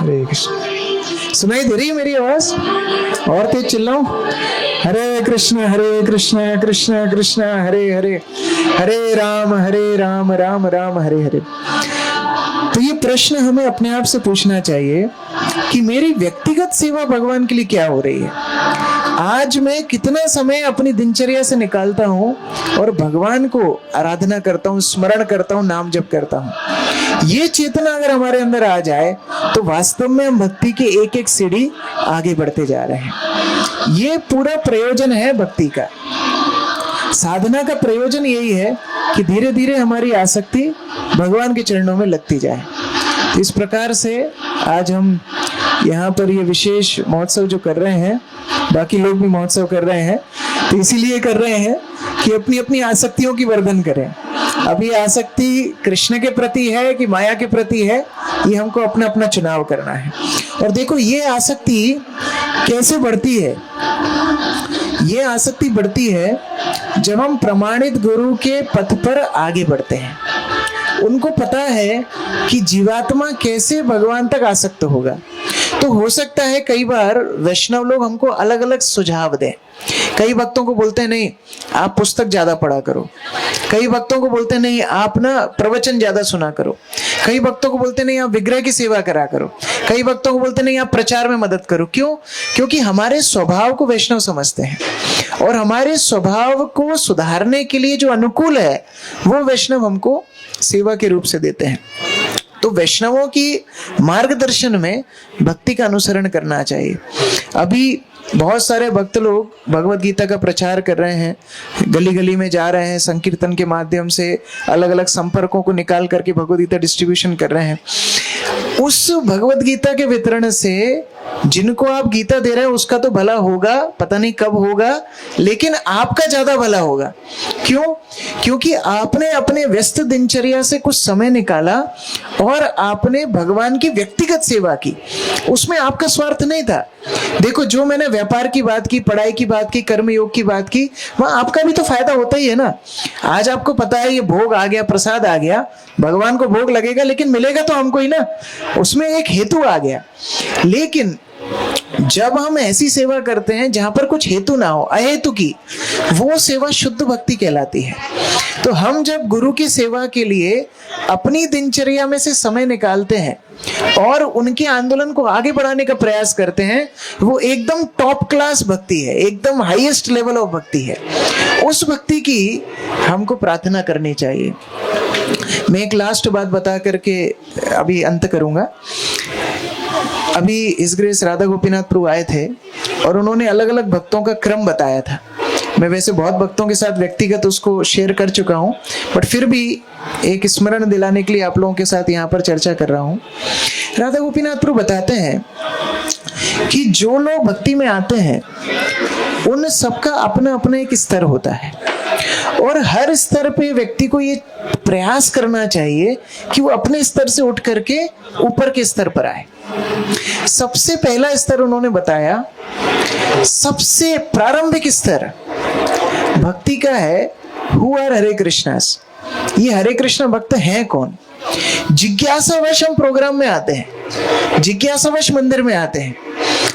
हरे कृष्ण। सुनाई दे रही है मेरी आवाज? और तेज चिल्लाऊं? हरे कृष्ण कृष्ण कृष्ण हरे हरे, हरे राम राम राम हरे हरे। तो ये प्रश्न हमें अपने आप से पूछना चाहिए कि मेरी व्यक्तिगत सेवा भगवान के लिए क्या हो रही है। आज मैं कितना समय अपनी दिनचर्या से निकालता हूँ और भगवान को आराधना करता हूँ, स्मरण करता हूँ, नाम जप करता हूँ। ये चेतना अगर हमारे अंदर आ जाए तो वास्तव में हम भक्ति के एक एक सीढ़ी आगे बढ़ते जा रहे हैं। ये पूरा प्रयोजन है भक्ति का। साधना का प्रयोजन यही है कि धीरे धीरे हमारी आसक्ति भगवान के चरणों में लगती जाए। तो इस प्रकार से आज हम यहाँ पर ये विशेष महोत्सव जो कर रहे हैं, बाकी लोग भी महोत्सव कर रहे हैं, तो इसीलिए कर रहे हैं कि अपनी अपनी आसक्तियों की वर्धन करें। अभी आसक्ति कृष्ण के प्रति है कि माया के प्रति है, ये हमको अपना अपना चुनाव करना है। और देखो ये आसक्ति कैसे बढ़ती है। ये आसक्ति बढ़ती है जब हम प्रमाणित गुरु के पथ पर आगे बढ़ते हैं। उनको पता है कि जीवात्मा कैसे भगवान तक आसक्त होगा। तो हो सकता है कई बार वैष्णव लोग हमको अलग अलग सुझाव दें। कई भक्तों को बोलते हैं नहीं आप पुस्तक ज्यादा पढ़ा करो, कई भक्तों को बोलते हैं नहीं आप ना प्रवचन ज्यादा सुना करो, कई भक्तों को बोलते हैं नहीं आप विग्रह की सेवा करा करो, कई भक्तों को बोलते हैं नहीं आप प्रचार में मदद करो। क्यों? क्योंकि हमारे स्वभाव को वैष्णव समझते हैं और हमारे स्वभाव को सुधारने के लिए जो अनुकूल है वो वैष्णव हमको सेवा के रूप से देते हैं। तो वैष्णवों की मार्गदर्शन में भक्ति का अनुसरण करना चाहिए। अभी बहुत सारे भक्त लोग भगवत गीता का प्रचार कर रहे हैं, गली गली में जा रहे हैं, संकीर्तन के माध्यम से अलग अलग संपर्कों को निकाल करके भगवत गीता डिस्ट्रीब्यूशन कर रहे हैं। उस भगवत गीता के वितरण से जिनको आप गीता दे रहे हैं उसका तो भला होगा, पता नहीं कब होगा, लेकिन आपका ज्यादा भला होगा। क्यों? क्योंकि आपने अपने व्यस्त दिनचर्या से कुछ समय निकाला और आपने भगवान की व्यक्तिगत सेवा की। उसमें आपका स्वार्थ नहीं था। देखो जो मैंने व्यापार की बात की, पढ़ाई की बात की, कर्मयोग की बात की, वहां आपका भी तो फायदा होता ही है ना। आज आपको पता है ये भोग आ गया, प्रसाद आ गया, भगवान को भोग लगेगा लेकिन मिलेगा तो हमको ही ना, उसमें एक हेतु आ गया। लेकिन जब हम ऐसी सेवा करते हैं जहां पर कुछ हेतु ना हो, अहेतु की, वो सेवा शुद्ध भक्ति कहलाती है। तो हम जब गुरु की सेवा के लिए अपनी दिनचर्या में से समय निकालते हैं और उनके आंदोलन को आगे बढ़ाने का प्रयास करते हैं, वो एकदम टॉप क्लास भक्ति है, एकदम हाईएस्ट लेवल ऑफ भक्ति है। उस भक्ति की हमको प्रार्थना करनी चाहिए। मैं एक लास्ट बात बता करके अभी अंत करूंगा। अभी इस ग्रेस राधा गोपीनाथ प्रभु आए थे और उन्होंने अलग अलग भक्तों का क्रम बताया था। मैं वैसे बहुत भक्तों के साथ व्यक्तिगत उसको शेयर कर चुका हूँ, बट फिर भी एक स्मरण दिलाने के लिए आप लोगों के साथ यहाँ पर चर्चा कर रहा हूँ। राधा गोपीनाथ प्रभु बताते हैं कि जो लोग भक्ति में आते हैं उन सबका अपना अपना एक स्तर होता है और हर स्तर पे व्यक्ति को ये प्रयास करना चाहिए कि वो अपने स्तर से उठ करके ऊपर के स्तर पर आए। सबसे पहला स्तर उन्होंने बताया, सबसे प्रारंभिक स्तर भक्ति का है हु आर हरे कृष्णास। ये हरे कृष्ण भक्त हैं कौन? जिज्ञासावश हम प्रोग्राम में आते हैं, जिज्ञासावश मंदिर में आते हैं।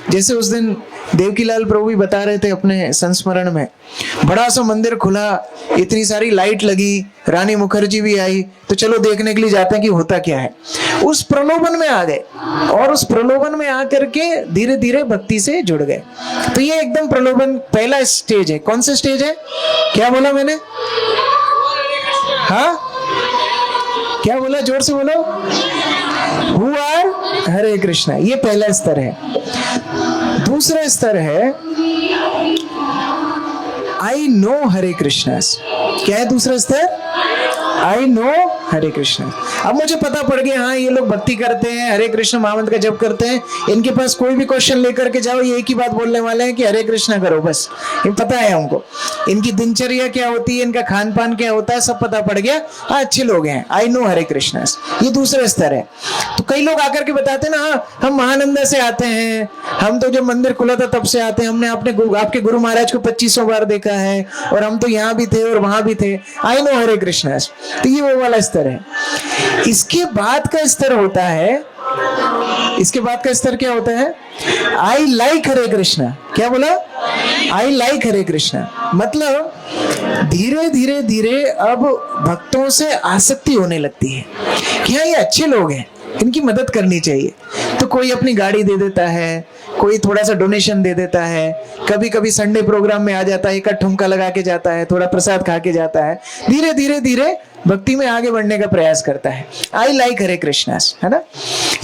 जैसे उस दिन देवकीलाल प्रभु भी बता रहे थे अपने संस्मरण में, बड़ा सा मंदिर खुला, इतनी सारी लाइट लगी, रानी मुखर्जी भी आई, तो चलो देखने के लिए जाते हैं कि होता क्या है। उस प्रलोभन में आ गए और उस प्रलोभन में आकर के धीरे धीरे भक्ति से जुड़ गए। तो ये एकदम प्रलोभन पहला स्टेज है। कौन सा स्टेज है? क्या बोला मैंने? हाँ क्या बोला? जोर से बोलो। हु आर हरे कृष्णा, ये पहला स्तर है। दूसरा स्तर है आई नो हरे कृष्णास। क्या है दूसरा स्तर? आई नो हरे कृष्ण। अब मुझे पता पड़ गया, हाँ ये लोग भक्ति करते हैं, हरे कृष्ण महामंत्र का जप करते हैं, इनके पास कोई भी क्वेश्चन लेकर के जाओ ये एक ही बात बोलने वाले हैं कि हरे कृष्ण करो, बस ये पता है हमको। इनकी दिनचर्या क्या होती है, इनका खान पान क्या होता है, सब पता पड़ गया। हाँ अच्छे लोग हैं, आई नो हरे कृष्ण। ये दूसरा स्तर है। तो कई लोग आकर के बताते हैं ना, हाँ हम महानंदा से आते हैं, हम तो जब मंदिर खुला था तब से आते हैं, हमने आपके गुरु महाराज को 2500 बार देखा है, और हम तो यहाँ भी थे और वहां भी थे, आई नो हरे कृष्ण। तो ये वो वाला स्तर है। इसके बाद का स्तर होता है, इसके बाद का स्तर क्या होता है, आई लाइक हरे कृष्ण। क्या बोला? आई लाइक हरे कृष्ण। मतलब धीरे धीरे धीरे अब भक्तों से आसक्ति होने लगती है कि हाँ ये अच्छे लोग हैं, इनकी मदद करनी चाहिए। तो कोई अपनी गाड़ी दे देता है, कोई थोड़ा सा डोनेशन दे देता है, कभी कभी संडे प्रोग्राम में आ जाता है, एक ठुमका लगा के जाता है, थोड़ा प्रसाद खा के जाता है, धीरे धीरे धीरे भक्ति में आगे बढ़ने का प्रयास करता है। आई लाइक हरे कृष्णा, है ना।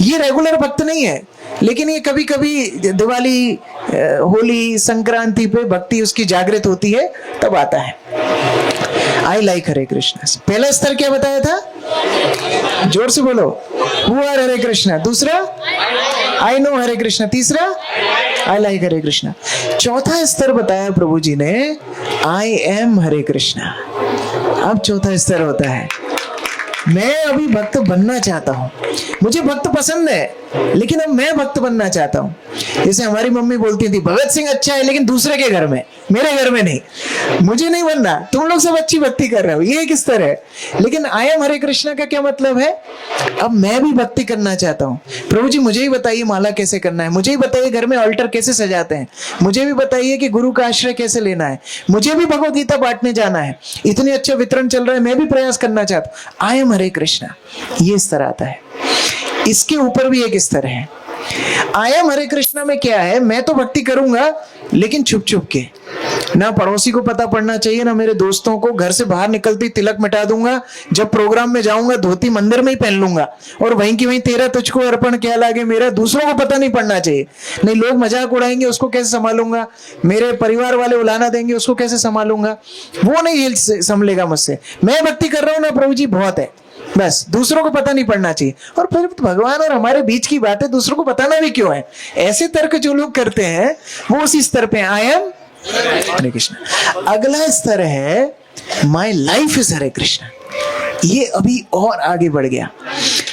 ये रेगुलर भक्त नहीं है, लेकिन ये कभी कभी दिवाली, होली, संक्रांति पे भक्ति उसकी जागृत होती है, तब आता है आई लाइक हरे कृष्णा। पहला स्तर क्या बताया था? जोर से बोलो, हु आर हरे कृष्णा। दूसरा आई नो हरे कृष्णा। तीसरा आई लाइक हरे कृष्णा। चौथा स्तर बताया प्रभु जी ने, आई एम हरे कृष्णा। अब चौथा स्तर होता है, मैं अभी भक्त बनना चाहता हूं, मुझे भक्त पसंद है लेकिन अब मैं भक्त बनना चाहता हूं। जैसे हमारी मम्मी बोलती थी, भगत सिंह अच्छा है लेकिन दूसरे के घर में, मेरे घर में नहीं, मुझे नहीं बनना, तुम लोग सब अच्छी भक्ति कर रहे हो, ये एक स्तर है। लेकिन आई एम हरे कृष्णा का क्या मतलब है? अब मैं भी भक्ति करना चाहता हूँ। प्रभु जी मुझे ही बताइए माला कैसे करना है, मुझे ही बताइए घर में ऑल्टर कैसे सजाते हैं, मुझे भी बताइए कि गुरु का आश्रय कैसे लेना है, मुझे भी भगवत गीता बांटने जाना है, इतने अच्छे वितरण चल रहा है, मैं भी प्रयास करना चाहता हूँ। आई एम हरे कृष्णा, ये स्तर आता है। इसके ऊपर भी एक स्तर है। आई एम हरे कृष्णा में क्या है, मैं तो भक्ति करूंगा लेकिन छुप छुप के, ना पड़ोसी को पता पड़ना चाहिए, ना मेरे दोस्तों को। घर से बाहर निकलते तिलक मिटा दूंगा, जब प्रोग्राम में जाऊंगा धोती मंदिर में ही पहन लूंगा, और वहीं की वहीं तेरा तुझको अर्पण क्या लागे मेरा, दूसरों को पता नहीं पड़ना चाहिए। नहीं लोग मजाक उड़ाएंगे, उसको कैसे संभालूंगा, मेरे परिवार वाले उलाना देंगे, उसको कैसे संभालूंगा, वो नहीं संभलेगा मुझसे। मैं भक्ति कर रहा हूं ना प्रभु जी, बहुत है, बस दूसरों को पता नहीं पड़ना चाहिए। और फिर भगवान और हमारे बीच की बात है, दूसरों को बताना भी क्यों है? ऐसे तर्क जो लोग करते हैं वो उसी स्तर पे। आई एम हरे कृष्ण। अगला स्तर है माई लाइफ इज हरे कृष्ण। ये अभी और आगे बढ़ गया,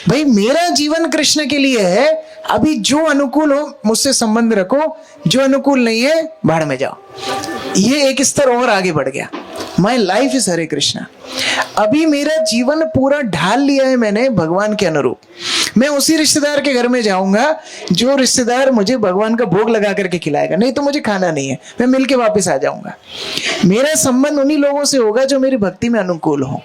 भाई मेरा जीवन कृष्ण के लिए है, अभी जो अनुकूल हो मुझसे संबंध रखो, जो अनुकूल नहीं है बाहर में जाओ। ये एक स्तर और आगे बढ़ गया, my life is Hare Krishna. अभी मेरा जीवन पूरा ढाल लिया है मैंने भगवान के अनुरूप। मैं उसी रिश्तेदार के घर में जाऊंगा जो रिश्तेदार मुझे भगवान का भोग लगा करके खिलाएगा, नहीं तो मुझे खाना नहीं है, मैं मिलके वापस आ जाऊंगा। मेरा संबंध उन्हीं लोगों से होगा जो मेरी भक्ति में अनुकूल हो।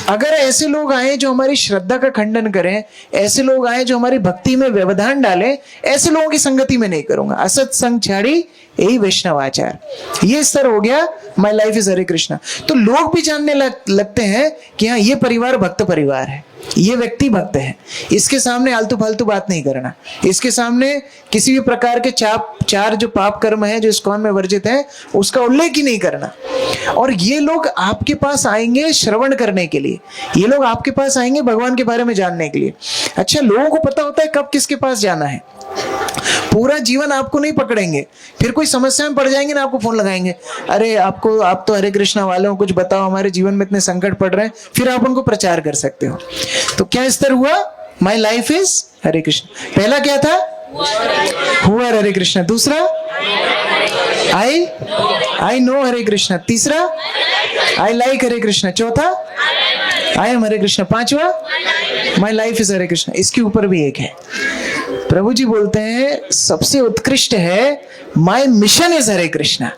अगर ऐसे लोग आए जो हमारी श्रद्धा का खंडन करें, ऐसे लोग आए जो हमारी भक्ति में व्यवधान डालें, ऐसे लोगों की संगति में नहीं करूंगा। असत संग छाड़ी यही वैष्णव आचार। ये स्तर हो गया my life is Hare Krishna. तो लोग भी जानने लगते हैं कि हाँ ये परिवार भक्त परिवार है, ये व्यक्ति भक्त है, इसके सामने आलतू फालतू बात नहीं करना, इसके सामने किसी भी प्रकार के चार जो पाप कर्म है जो इस्कॉन में वर्जित है उसका उल्लेख ही नहीं करना। और ये लोग आपके पास आएंगे श्रवण करने के लिए, ये लोग आपके पास आएंगे भगवान के बारे में जानने के लिए। अच्छा, लोगों को पता होता है कब किसके पास जाना है, पूरा जीवन आपको नहीं पकड़ेंगे, फिर कोई समस्या में पड़ जाएंगे ना आपको फोन लगाएंगे, अरे आप तो हरे कृष्णा वाले हो, कुछ बताओ हमारे जीवन में इतने संकट पड़ रहे हैं, फिर आप उनको प्रचार कर सकते हो। तो क्या स्तर हुआ? माई लाइफ इज हरे कृष्ण। पहला क्या था? हु आर हरे कृष्ण। दूसरा आई नो हरे कृष्ण। तीसरा आई लाइक हरे कृष्ण। चौथा आई एम हरे कृष्ण। पांचवा माई लाइफ इज हरे कृष्ण। इसके ऊपर भी एक है, प्रभु जी बोलते हैं सबसे उत्कृष्ट है my mission is Hare Krishna.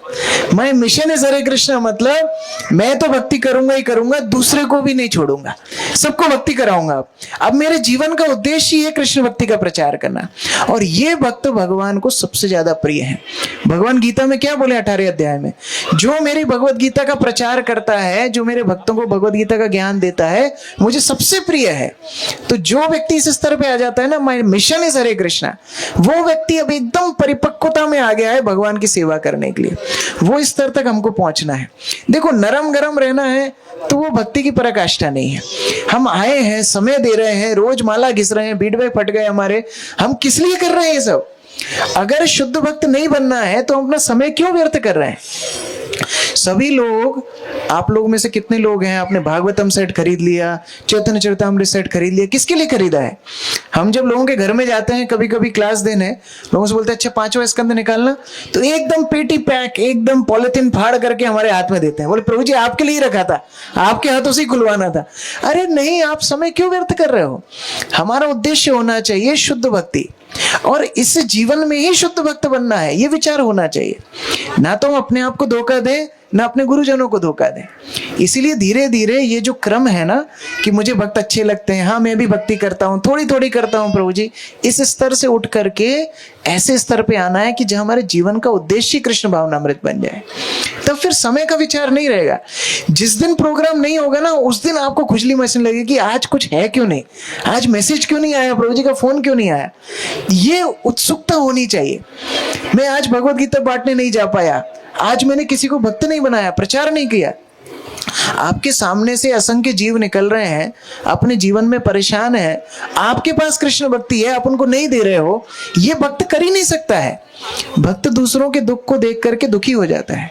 My mission is Hare Krishna मतलब मैं तो भक्ति करूंगा ही करूंगा, दूसरे को भी नहीं छोड़ूंगा, सबको भक्ति कराऊंगा। अब मेरे जीवन का उद्देश्य ही है कृष्ण भक्ति का प्रचार करना, और ये भक्त भगवान को सबसे ज्यादा प्रिय है। भगवान गीता में क्या बोले 18वें अध्याय में, जो मेरी भगवत गीता का प्रचार करता है, जो मेरे भक्तों को भगवत गीता का ज्ञान देता है, मुझे सबसे प्रिय है। तो जो व्यक्ति इस स्तर पे आ जाता है ना, my mission is Hare Krishna, वो व्यक्ति अब एकदम परिपक्वता में आ गया है भगवान की सेवा करने के लिए। वो स्तर तक हमको पहुंचना है। देखो, नरम गरम रहना है तो वो भक्ति की पराकाष्ठा नहीं है। हम आए हैं, समय दे रहे हैं, रोज माला घिस रहे हैं, बीट में फट गए हमारे, हम किस लिए कर रहे हैं ये सब? अगर शुद्ध भक्त नहीं बनना है तो हम अपना समय क्यों व्यर्थ कर रहे हैं? सभी लोग, आप लोग में से कितने लोग हैं आपने भागवतम सेट खरीद लिया, चैतन्य चरितामृत सेट खरीद लिया? किसके लिए खरीदा है? हम जब लोगों के घर में जाते हैं कभी कभी क्लास देने, लोगों से बोलते हैं अच्छा 5वां स्कंद निकालना, तो एकदम पेटी पैक, एकदम पॉलिथीन फाड़ करके हमारे हाथ में देते हैं। बोले प्रभु जी आपके लिए रखा था, आपके हाथों से ही खुलवाना था। अरे नहीं, आप समय क्यों व्यर्थ कर रहे हो? हमारा उद्देश्य होना चाहिए शुद्ध भक्ति, और इस जीवन में ही शुद्ध भक्त बनना है, ये विचार होना चाहिए। ना तो हम अपने आप को धोखा दें, ना अपने गुरुजनों को धोखा दें। इसीलिए धीरे धीरे ये जो क्रम है ना कि मुझे भक्त अच्छे लगते हैं, हाँ मैं भी भक्ति करता हूँ, थोड़ी थोड़ी करता हूँ प्रभु जी, इस स्तर से उठ करके ऐसे स्तर पे आना है कि जहाँ हमारे जीवन का उद्देश्य कृष्ण भावनामृत बन जाए। तब फिर समय का विचार नहीं रहेगा। जिस दिन प्रोग्राम नहीं होगा ना, उस दिन आपको खुजली महसूस लगेगी कि आज कुछ है क्यों नहीं, आज मैसेज क्यों नहीं आया, प्रभु जी का फोन क्यों नहीं आया। ये उत्सुकता होनी चाहिए। मैं आज भगवत गीता बांटने नहीं जा पाया, आज मैंने किसी को भक्त नहीं बनाया, प्रचार नहीं किया। आपके सामने से असंख्य जीव निकल रहे हैं, अपने जीवन में परेशान है, आपके पास कृष्ण भक्ति है, आप उनको नहीं दे रहे हो, ये भक्त कर ही नहीं सकता है। भक्त दूसरों के दुख को देख करके दुखी हो जाता है।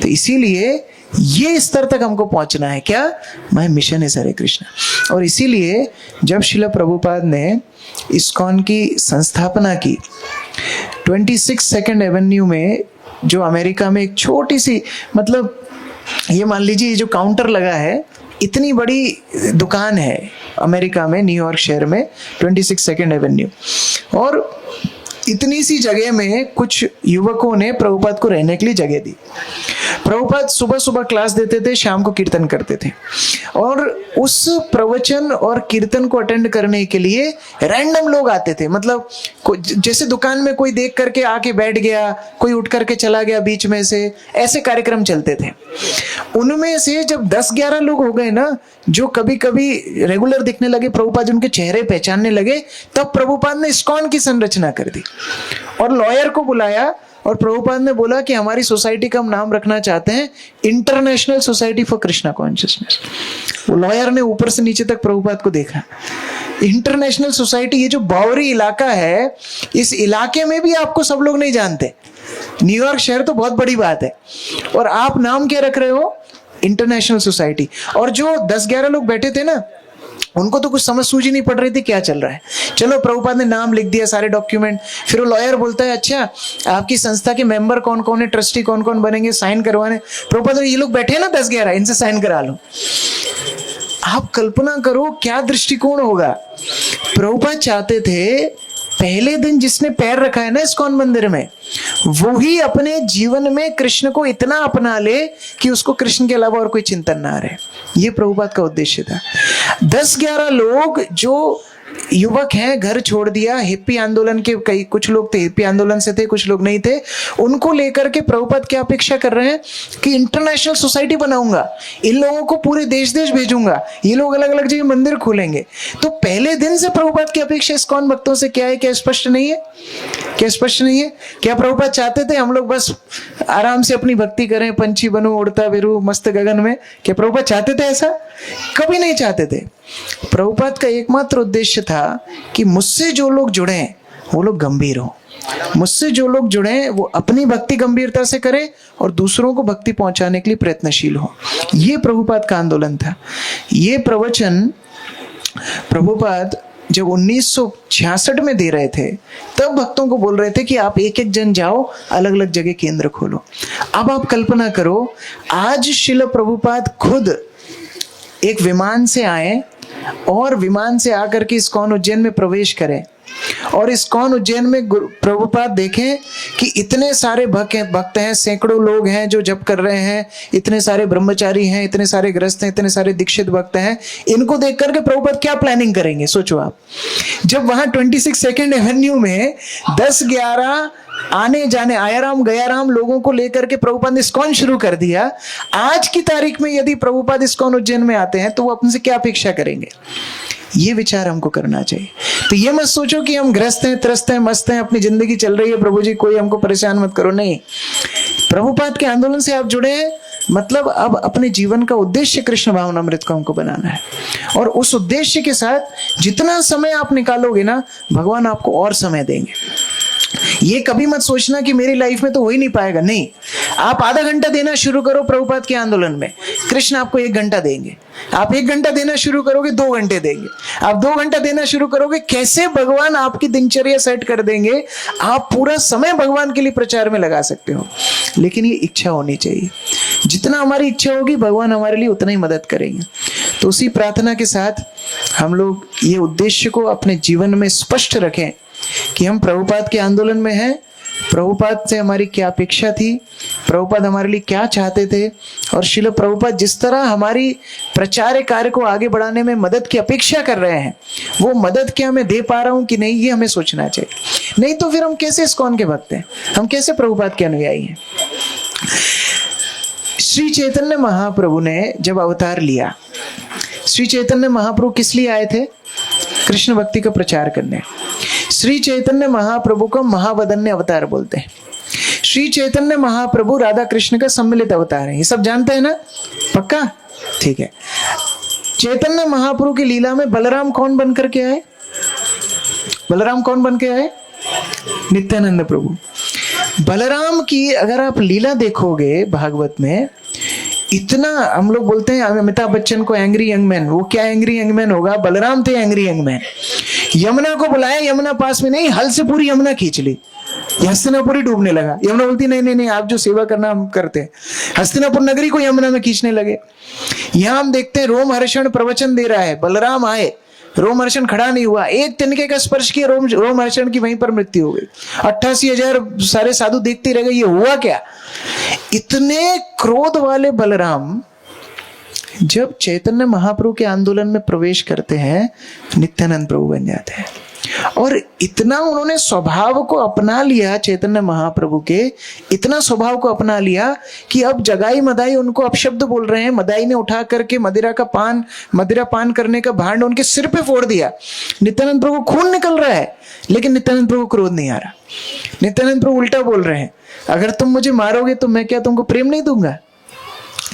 तो इसीलिए ये स्तर तक हमको पहुंचना है। क्या? My mission is Hare Krishna. और इसीलिए जब श्रील प्रभुपाद ने इस्कॉन की संस्थापना की, 26 सेकंड एवेन्यू में, जो अमेरिका में एक छोटी सी, मतलब ये मान लीजिए जो काउंटर लगा है, इतनी बड़ी दुकान है अमेरिका में, न्यूयॉर्क शहर में, 26 सेकंड एवेन्यू, और इतनी सी जगह में कुछ युवकों ने प्रभुपाद को रहने के लिए जगह दी। प्रभुपाद सुबह सुबह क्लास देते थे, शाम को कीर्तन करते थे, और उस प्रवचन और कीर्तन को अटेंड करने के लिए रैंडम लोग आते थे। मतलब जैसे दुकान में कोई देख करके आके बैठ गया, कोई उठ करके चला गया बीच में से, ऐसे कार्यक्रम चलते थे। उनमें से जब 10-11 लोग हो गए ना, जो कभी कभी रेगुलर दिखने लगे, प्रभुपाद उनके चेहरे पहचानने लगे, तब प्रभुपाद ने इस्कॉन की संरचना कर दी और लॉयर को बुलाया, और प्रभुपाद ने बोला कि हमारी सोसाइटी का हम नाम रखना चाहते हैं international society for Krishna consciousness. वो लॉयर ने ऊपर से नीचे तक प्रभुपाद को देखा। इंटरनेशनल सोसाइटी, ये जो बावरी इलाका है, इस इलाके में भी आपको सब लोग नहीं जानते। न्यूयॉर्क शहर तो बहुत बड़ी बात है, और आप नाम क्या रख रहे हो? International society. और जो 10-11 लोग बैठे थे ना, उनको तो कुछ समझ सूझ ही नहीं पड़ रही थी क्या चल रहा है। चलो प्रभुपाद ने नाम लिख दिया, सारे डॉक्यूमेंट। फिर वो लॉयर बोलता है अच्छा आपकी संस्था के मेंबर कौन कौन है, ट्रस्टी कौन कौन बनेंगे, साइन करवाने। प्रभुपाद ये लोग बैठे हैं ना 10-11, इनसे साइन करा लो। आप कल्पना करो क्या दृष्टिकोण होगा। प्रभुपाद चाहते थे पहले दिन जिसने पैर रखा है ना इस्कॉन मंदिर में, वो ही अपने जीवन में कृष्ण को इतना अपना ले कि उसको कृष्ण के अलावा और कोई चिंतन ना रहे। ये प्रभुपाद का उद्देश्य था। 10-11 लोग जो युवक हैं, घर छोड़ दिया, हिप्पी आंदोलन के कई कुछ लोग थे, हिप्पी आंदोलन से थे, कुछ लोग नहीं थे, उनको लेकर के प्रभुपाद क्या अपेक्षा कर रहे हैं कि इंटरनेशनल सोसाइटी बनाऊंगा, इन लोगों को पूरे देश देश भेजूंगा, ये लोग अलग अलग जगह मंदिर खोलेंगे। तो पहले दिन से प्रभुपाद की अपेक्षा इस्कॉन भक्तों से क्या है? क्या स्पष्ट नहीं है? क्या स्पष्ट नहीं है? क्या प्रभुपाद चाहते थे हम लोग बस आराम से अपनी भक्ति करें, पंछी बनूं, उड़ता फिरूं मस्त गगन में? क्या प्रभुपाद चाहते थे ऐसा? कभी नहीं चाहते थे। प्रभुपाद का एकमात्र उद्देश्य था कि मुझसे जो लोग जुड़े वो लोग गंभीर हो, मुझसे जो लोग जुड़े वो अपनी भक्ति गंभीरता से करें और दूसरों को भक्ति पहुंचाने के लिए प्रयत्नशील हो। ये प्रभुपाद का आंदोलन था। ये प्रवचन प्रभुपाद जब 1966 में दे रहे थे, तब भक्तों को बोल रहे थे कि आप एक एक जन जाओ, अलग अलग जगह केंद्र खोलो। अब आप कल्पना करो, आज श्रील प्रभुपाद खुद एक विमान से आए और विमान से आकर के इस्कॉन उज्जैन में प्रवेश करें, और इस्कॉन उज्जैन में प्रभुपाद देखें कि इतने सारे भक्त हैं, सैकड़ों लोग हैं जो जप कर रहे हैं, इतने सारे ब्रह्मचारी हैं, इतने सारे ग्रस्त हैं, इतने सारे दीक्षित भक्त हैं। इनको देख करके प्रभुपाद क्या प्लानिंग करेंगे, सोचो आप। जब वहां 26 सेकेंड एवेन्यू में 10-11 आने जाने आयाराम गयाराम लोगों को लेकर के प्रभुपाद ने इस्कॉन शुरू कर दिया। आज की तारीख में यदि प्रभुपाद इस्कॉन उज्जैन में आते हैं तो वो अपने से क्या अपेक्षा करेंगे, ये विचार हमको करना चाहिए। तो ये मत सोचो कि हम ग्रस्त हैं, त्रस्त हैं, मस्त हैं, अपनी जिंदगी चल रही है, प्रभु जी कोई हमको परेशान मत करो। नहीं, प्रभुपाद के आंदोलन से आप जुड़े हैं, मतलब अब अपने जीवन का उद्देश्य कृष्ण भावनामृत को हमको बनाना है। और उस उद्देश्य के साथ जितना समय आप निकालोगे ना, भगवान आपको और समय देंगे। ये कभी मत सोचना कि मेरी लाइफ में तो हो ही नहीं पाएगा। नहीं, आप आधा घंटा देना शुरू करो प्रभुपाद के आंदोलन में, कृष्ण आपको 1 घंटा देंगे। आप 1 घंटा देना शुरू करोगे, 2 घंटे देंगे। आप 2 घंटा देना शुरू करोगे, कैसे भगवान आपकी दिनचर्या सेट कर देंगे। आप पूरा समय भगवान के लिए प्रचार में लगा सकते हो, लेकिन ये इच्छा होनी चाहिए। जितना हमारी इच्छा होगी, भगवान हमारे लिए उतना ही मदद करेंगे। तो उसी प्रार्थना के साथ हम लोग ये उद्देश्य को अपने जीवन में स्पष्ट रखें कि हम प्रभुपाद के आंदोलन में हैं। प्रभुपाद से हमारी क्या अपेक्षा थी, प्रभुपाद हमारे लिए क्या चाहते थे, और श्रील प्रभुपाद जिस तरह हमारी प्रचार कार्य को आगे बढ़ाने में मदद की अपेक्षा कर रहे हैं, वो मदद क्या मैं दे पा रहा हूं कि नहीं, ये हमें सोचना चाहिए। नहीं तो फिर हम कैसे इस्कॉन के भक्त हैं, हम कैसे प्रभुपाद के अनुयायी हैं। श्री चैतन्य महाप्रभु ने जब अवतार लिया, श्री चैतन्य महाप्रभु किस लिए आए थे, कृष्ण भक्ति का प्रचार करने। श्री चैतन्य महाप्रभु को महावदन्य अवतार बोलते हैं। श्री चैतन्य महाप्रभु राधा कृष्ण का सम्मिलित अवतार है, ये सब जानते हैं ना, पक्का, ठीक है। चैतन्य महाप्रभु की लीला में बलराम कौन बनकर के आए, बलराम कौन बन के आए, नित्यानंद प्रभु। बलराम की अगर आप लीला देखोगे भागवत में, इतना हम लोग बोलते हैं अमिताभ बच्चन को एंग्री यंग मैन, वो क्या एंग्री यंग मैन होगा, बलराम थे एंग्री यंग मैन। यमुना को बुलाया, यमुना पास में नहीं, हल से पूरी यमुना खींच ली, हस्तिनापुर ही डूबने लगा। यमुना बोलती नहीं नहीं नहीं, आप जो सेवा करना हम करते हैं। हस्तिनापुर नगरी को यमुना में खींचने लगे। यहां हम देखते हैं रोमहर्षण प्रवचन दे रहा है, बलराम आए, रोमहर्षण खड़ा नहीं हुआ, एक तिनके का स्पर्श किया, रोमहर्षण की वहीं पर मृत्यु हो गई। 88,000 सारे साधु देखते रह गए, ये हुआ क्या। इतने क्रोध वाले बलराम जब चैतन्य महाप्रभु के आंदोलन में प्रवेश करते हैं, नित्यानंद प्रभु बन जाते हैं। और इतना उन्होंने स्वभाव को अपना लिया, चैतन्य महाप्रभु के इतना स्वभाव को अपना लिया कि अब जगाई मदाई उनको अपशब्द बोल रहे हैं। मदाई ने उठा करके मदिरा पान करने का भांड उनके सिर पे फोड़ दिया। नित्यानंद प्रभु को खून निकल रहा है, लेकिन नित्यानंद प्रभु को क्रोध नहीं आ रहा। नित्यानंद प्रभु उल्टा बोल रहे हैं, अगर तुम मुझे मारोगे तो मैं क्या तुमको प्रेम नहीं दूंगा।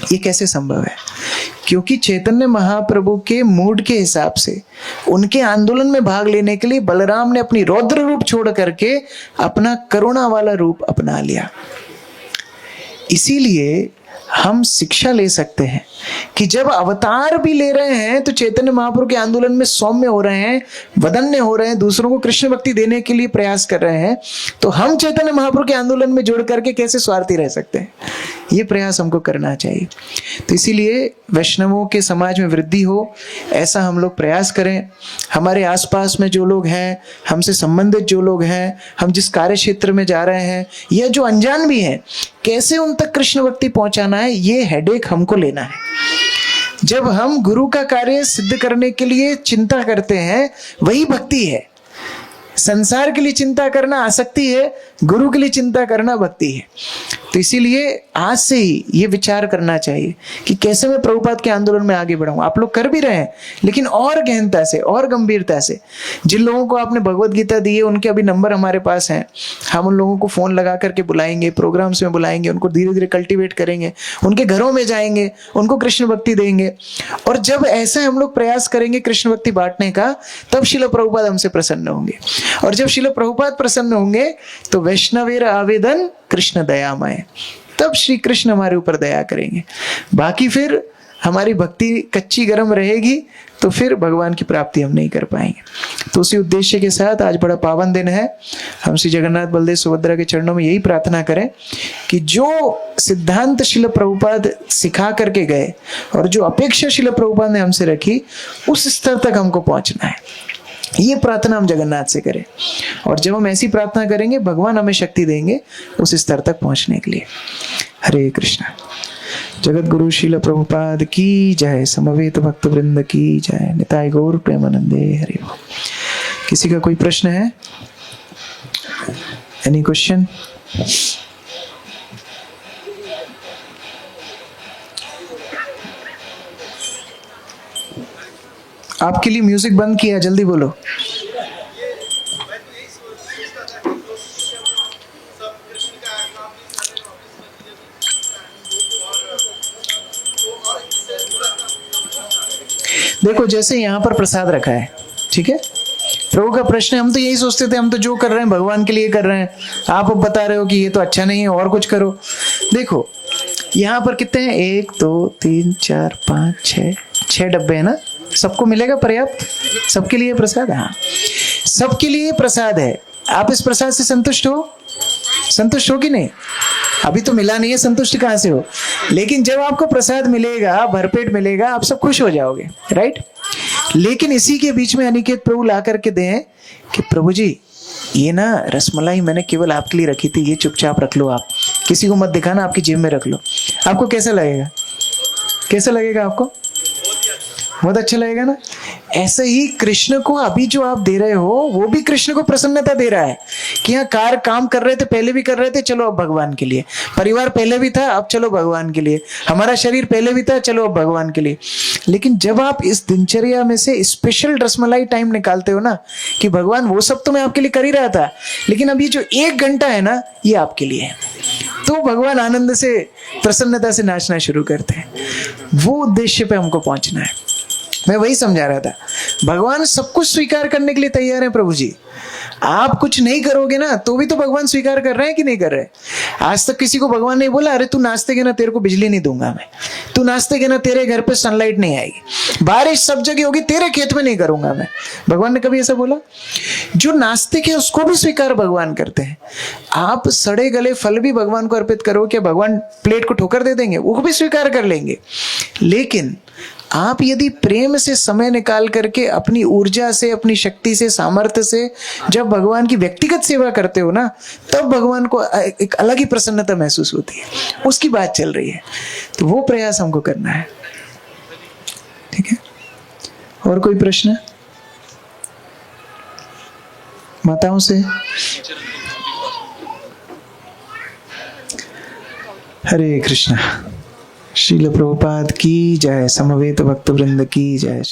ये कैसे संभव है, क्योंकि चैतन्य महाप्रभु के मूड के हिसाब से उनके आंदोलन में भाग लेने के लिए बलराम ने अपनी रौद्र रूप छोड़ करके अपना करुणा वाला रूप अपना लिया। इसीलिए हम शिक्षा ले सकते हैं कि जब अवतार भी ले रहे हैं तो चैतन्य महाप्रभु के आंदोलन में सौम्य हो रहे हैं, वदन्य हो रहे हैं, दूसरों को कृष्ण भक्ति देने के लिए प्रयास कर रहे हैं, तो हम चैतन्य महाप्रभु के आंदोलन में जुड़ करके कैसे स्वार्थी रह सकते हैं। ये प्रयास हमको करना चाहिए। तो इसीलिए वैष्णवों के समाज में वृद्धि हो, ऐसा हम लोग प्रयास करें। हमारे आसपास में जो लोग हैं, हमसे संबंधित जो लोग हैं, हम जिस कार्य क्षेत्र में जा रहे हैं, या जो अनजान भी हैं, कैसे उन तक कृष्ण भक्ति पहुंचाना है, ये हेडेक हमको लेना है। जब हम गुरु का कार्य सिद्ध करने के लिए चिंता करते हैं, वही भक्ति है। संसार के लिए चिंता करना आसक्ति है, गुरु के लिए चिंता करना भक्ति है। तो इसीलिए आज से ही ये विचार करना चाहिए कि कैसे मैं प्रभुपाद के आंदोलन में आगे बढ़ाऊं। आप लोग कर भी रहे हैं, लेकिन और गहनता से और गंभीरता से। जिन लोगों को आपने भगवत गीता दी है, उनके अभी नंबर हमारे पास हैं। हम उन लोगों को फोन लगा करके बुलाएंगे, प्रोग्राम्स में बुलाएंगे, उनको धीरे धीरे कल्टिवेट करेंगे, उनके घरों में जाएंगे, उनको कृष्ण भक्ति देंगे। और जब ऐसा हम लोग प्रयास करेंगे कृष्ण भक्ति बांटने का, तब श्रील प्रभुपाद हमसे प्रसन्न होंगे। और जब श्रील प्रभुपाद प्रसन्न होंगे तो वैष्णवेर आवेदन कृष्ण दयामय, तब श्री कृष्ण हमारे ऊपर दया करेंगे। बाकी फिर हमारी भक्ति कच्ची गरम रहेगी तो फिर भगवान की प्राप्ति हम नहीं कर पाएंगे। तो उसी उद्देश्य के साथ आज बड़ा पावन दिन है। हम श्री जगन्नाथ बलदेव सुभद्रा के चरणों में यही प्रार्थना करें कि जो सिद्धांत श्रील प्रभुपाद सिखा करके गए और जो अपेक्षा श्रील प्रभुपाद ने हमसे रखी, उस स्तर तक हमको पहुंचना है। ये प्रार्थना हम जगन्नाथ से करें, और जब हम ऐसी प्रार्थना करेंगे भगवान हमें शक्ति देंगे उस स्तर तक पहुंचने के लिए। हरे कृष्णा। जगत गुरु श्रील प्रभुपाद की जय, समवेत भक्त वृंद की जय, निताय गौर प्रेमानंदे। हरि ओम। किसी का कोई प्रश्न है? Any question? आपके लिए म्यूजिक बंद किया, जल्दी बोलो। देखो जैसे यहाँ पर प्रसाद रखा है, ठीक है, प्रभु का प्रश्न है, हम तो यही सोचते थे हम तो जो कर रहे हैं भगवान के लिए कर रहे हैं, आप अब बता रहे हो कि ये तो अच्छा नहीं है और कुछ करो। देखो यहाँ पर कितने हैं, 1 2 3 4 5 6 डब्बे है ना, सबको मिलेगा पर्याप्त? सबके लिए प्रसाद? हाँ, सबके लिए प्रसाद है। आप इस प्रसाद से संतुष्ट हो? संतुष्ट हो कि नहीं? अभी तो मिला नहीं है, संतुष्ट कहां से हो? लेकिन जब आपको प्रसाद मिलेगा, भरपेट मिलेगा, आप सब खुश हो जाओगे, राइट? लेकिन इसी के बीच में अनिकेत प्रभु ला करके दें कि प्रभु जी ये ना रसमलाई मैंने केवल आपके लिए रखी थी, ये चुपचाप रख लो, आप किसी को मत दिखाना, आपकी जेब में रख लो। आपको कैसा लगेगा? कैसा लगेगा आपको? बहुत अच्छा लगेगा ना। ऐसे ही कृष्ण को अभी जो आप दे रहे हो वो भी कृष्ण को प्रसन्नता दे रहा है कि यहाँ काम कर रहे थे, पहले भी कर रहे थे, चलो अब भगवान के लिए। परिवार पहले भी था, अब चलो भगवान के लिए। हमारा शरीर पहले भी था, चलो अब भगवान के लिए। लेकिन जब आप इस दिनचर्या में से स्पेशल रसमलाई टाइम निकालते हो ना कि भगवान वो सब तो मैं आपके लिए कर ही रहा था, लेकिन अब ये जो 1 घंटा है ना ये आपके लिए है, तो भगवान आनंद से प्रसन्नता से नाचना शुरू करते हैं। वो उद्देश्य पे हमको पहुंचना है। मैं वही समझा रहा था, भगवान सब कुछ स्वीकार करने के लिए तैयार है प्रभु जी। आप कुछ नहीं करोगे ना तो भी तो भगवान स्वीकार कर रहे हैं कि नहीं कर रहे? आज तक किसी को भगवान नहीं बोला अरे तू नाचते के ना तेरे को बिजली नहीं दूंगा मैं, तू नाचते के ना तेरे घर पे सनलाइट नहीं आएगी, बारिश सब जगह होगी तेरे खेत में नहीं करूंगा मैं। भगवान ने कभी ऐसा बोला? जो नाचते के उसको भी स्वीकार भगवान करते हैं। आप सड़े गले फल भी भगवान को अर्पित करो, क्या भगवान प्लेट को ठोकर दे देंगे? वो भी स्वीकार कर लेंगे। लेकिन आप यदि प्रेम से समय निकाल करके अपनी ऊर्जा से, अपनी शक्ति से, सामर्थ्य से जब भगवान की व्यक्तिगत सेवा करते हो ना, तब भगवान को एक अलग ही प्रसन्नता महसूस होती है। उसकी बात चल रही है, तो वो प्रयास हमको करना है। ठीक है, और कोई प्रश्न माताओं से? हरे कृष्णा। श्रील प्रभुपाद की जय, समवेत भक्त वृंद की जय।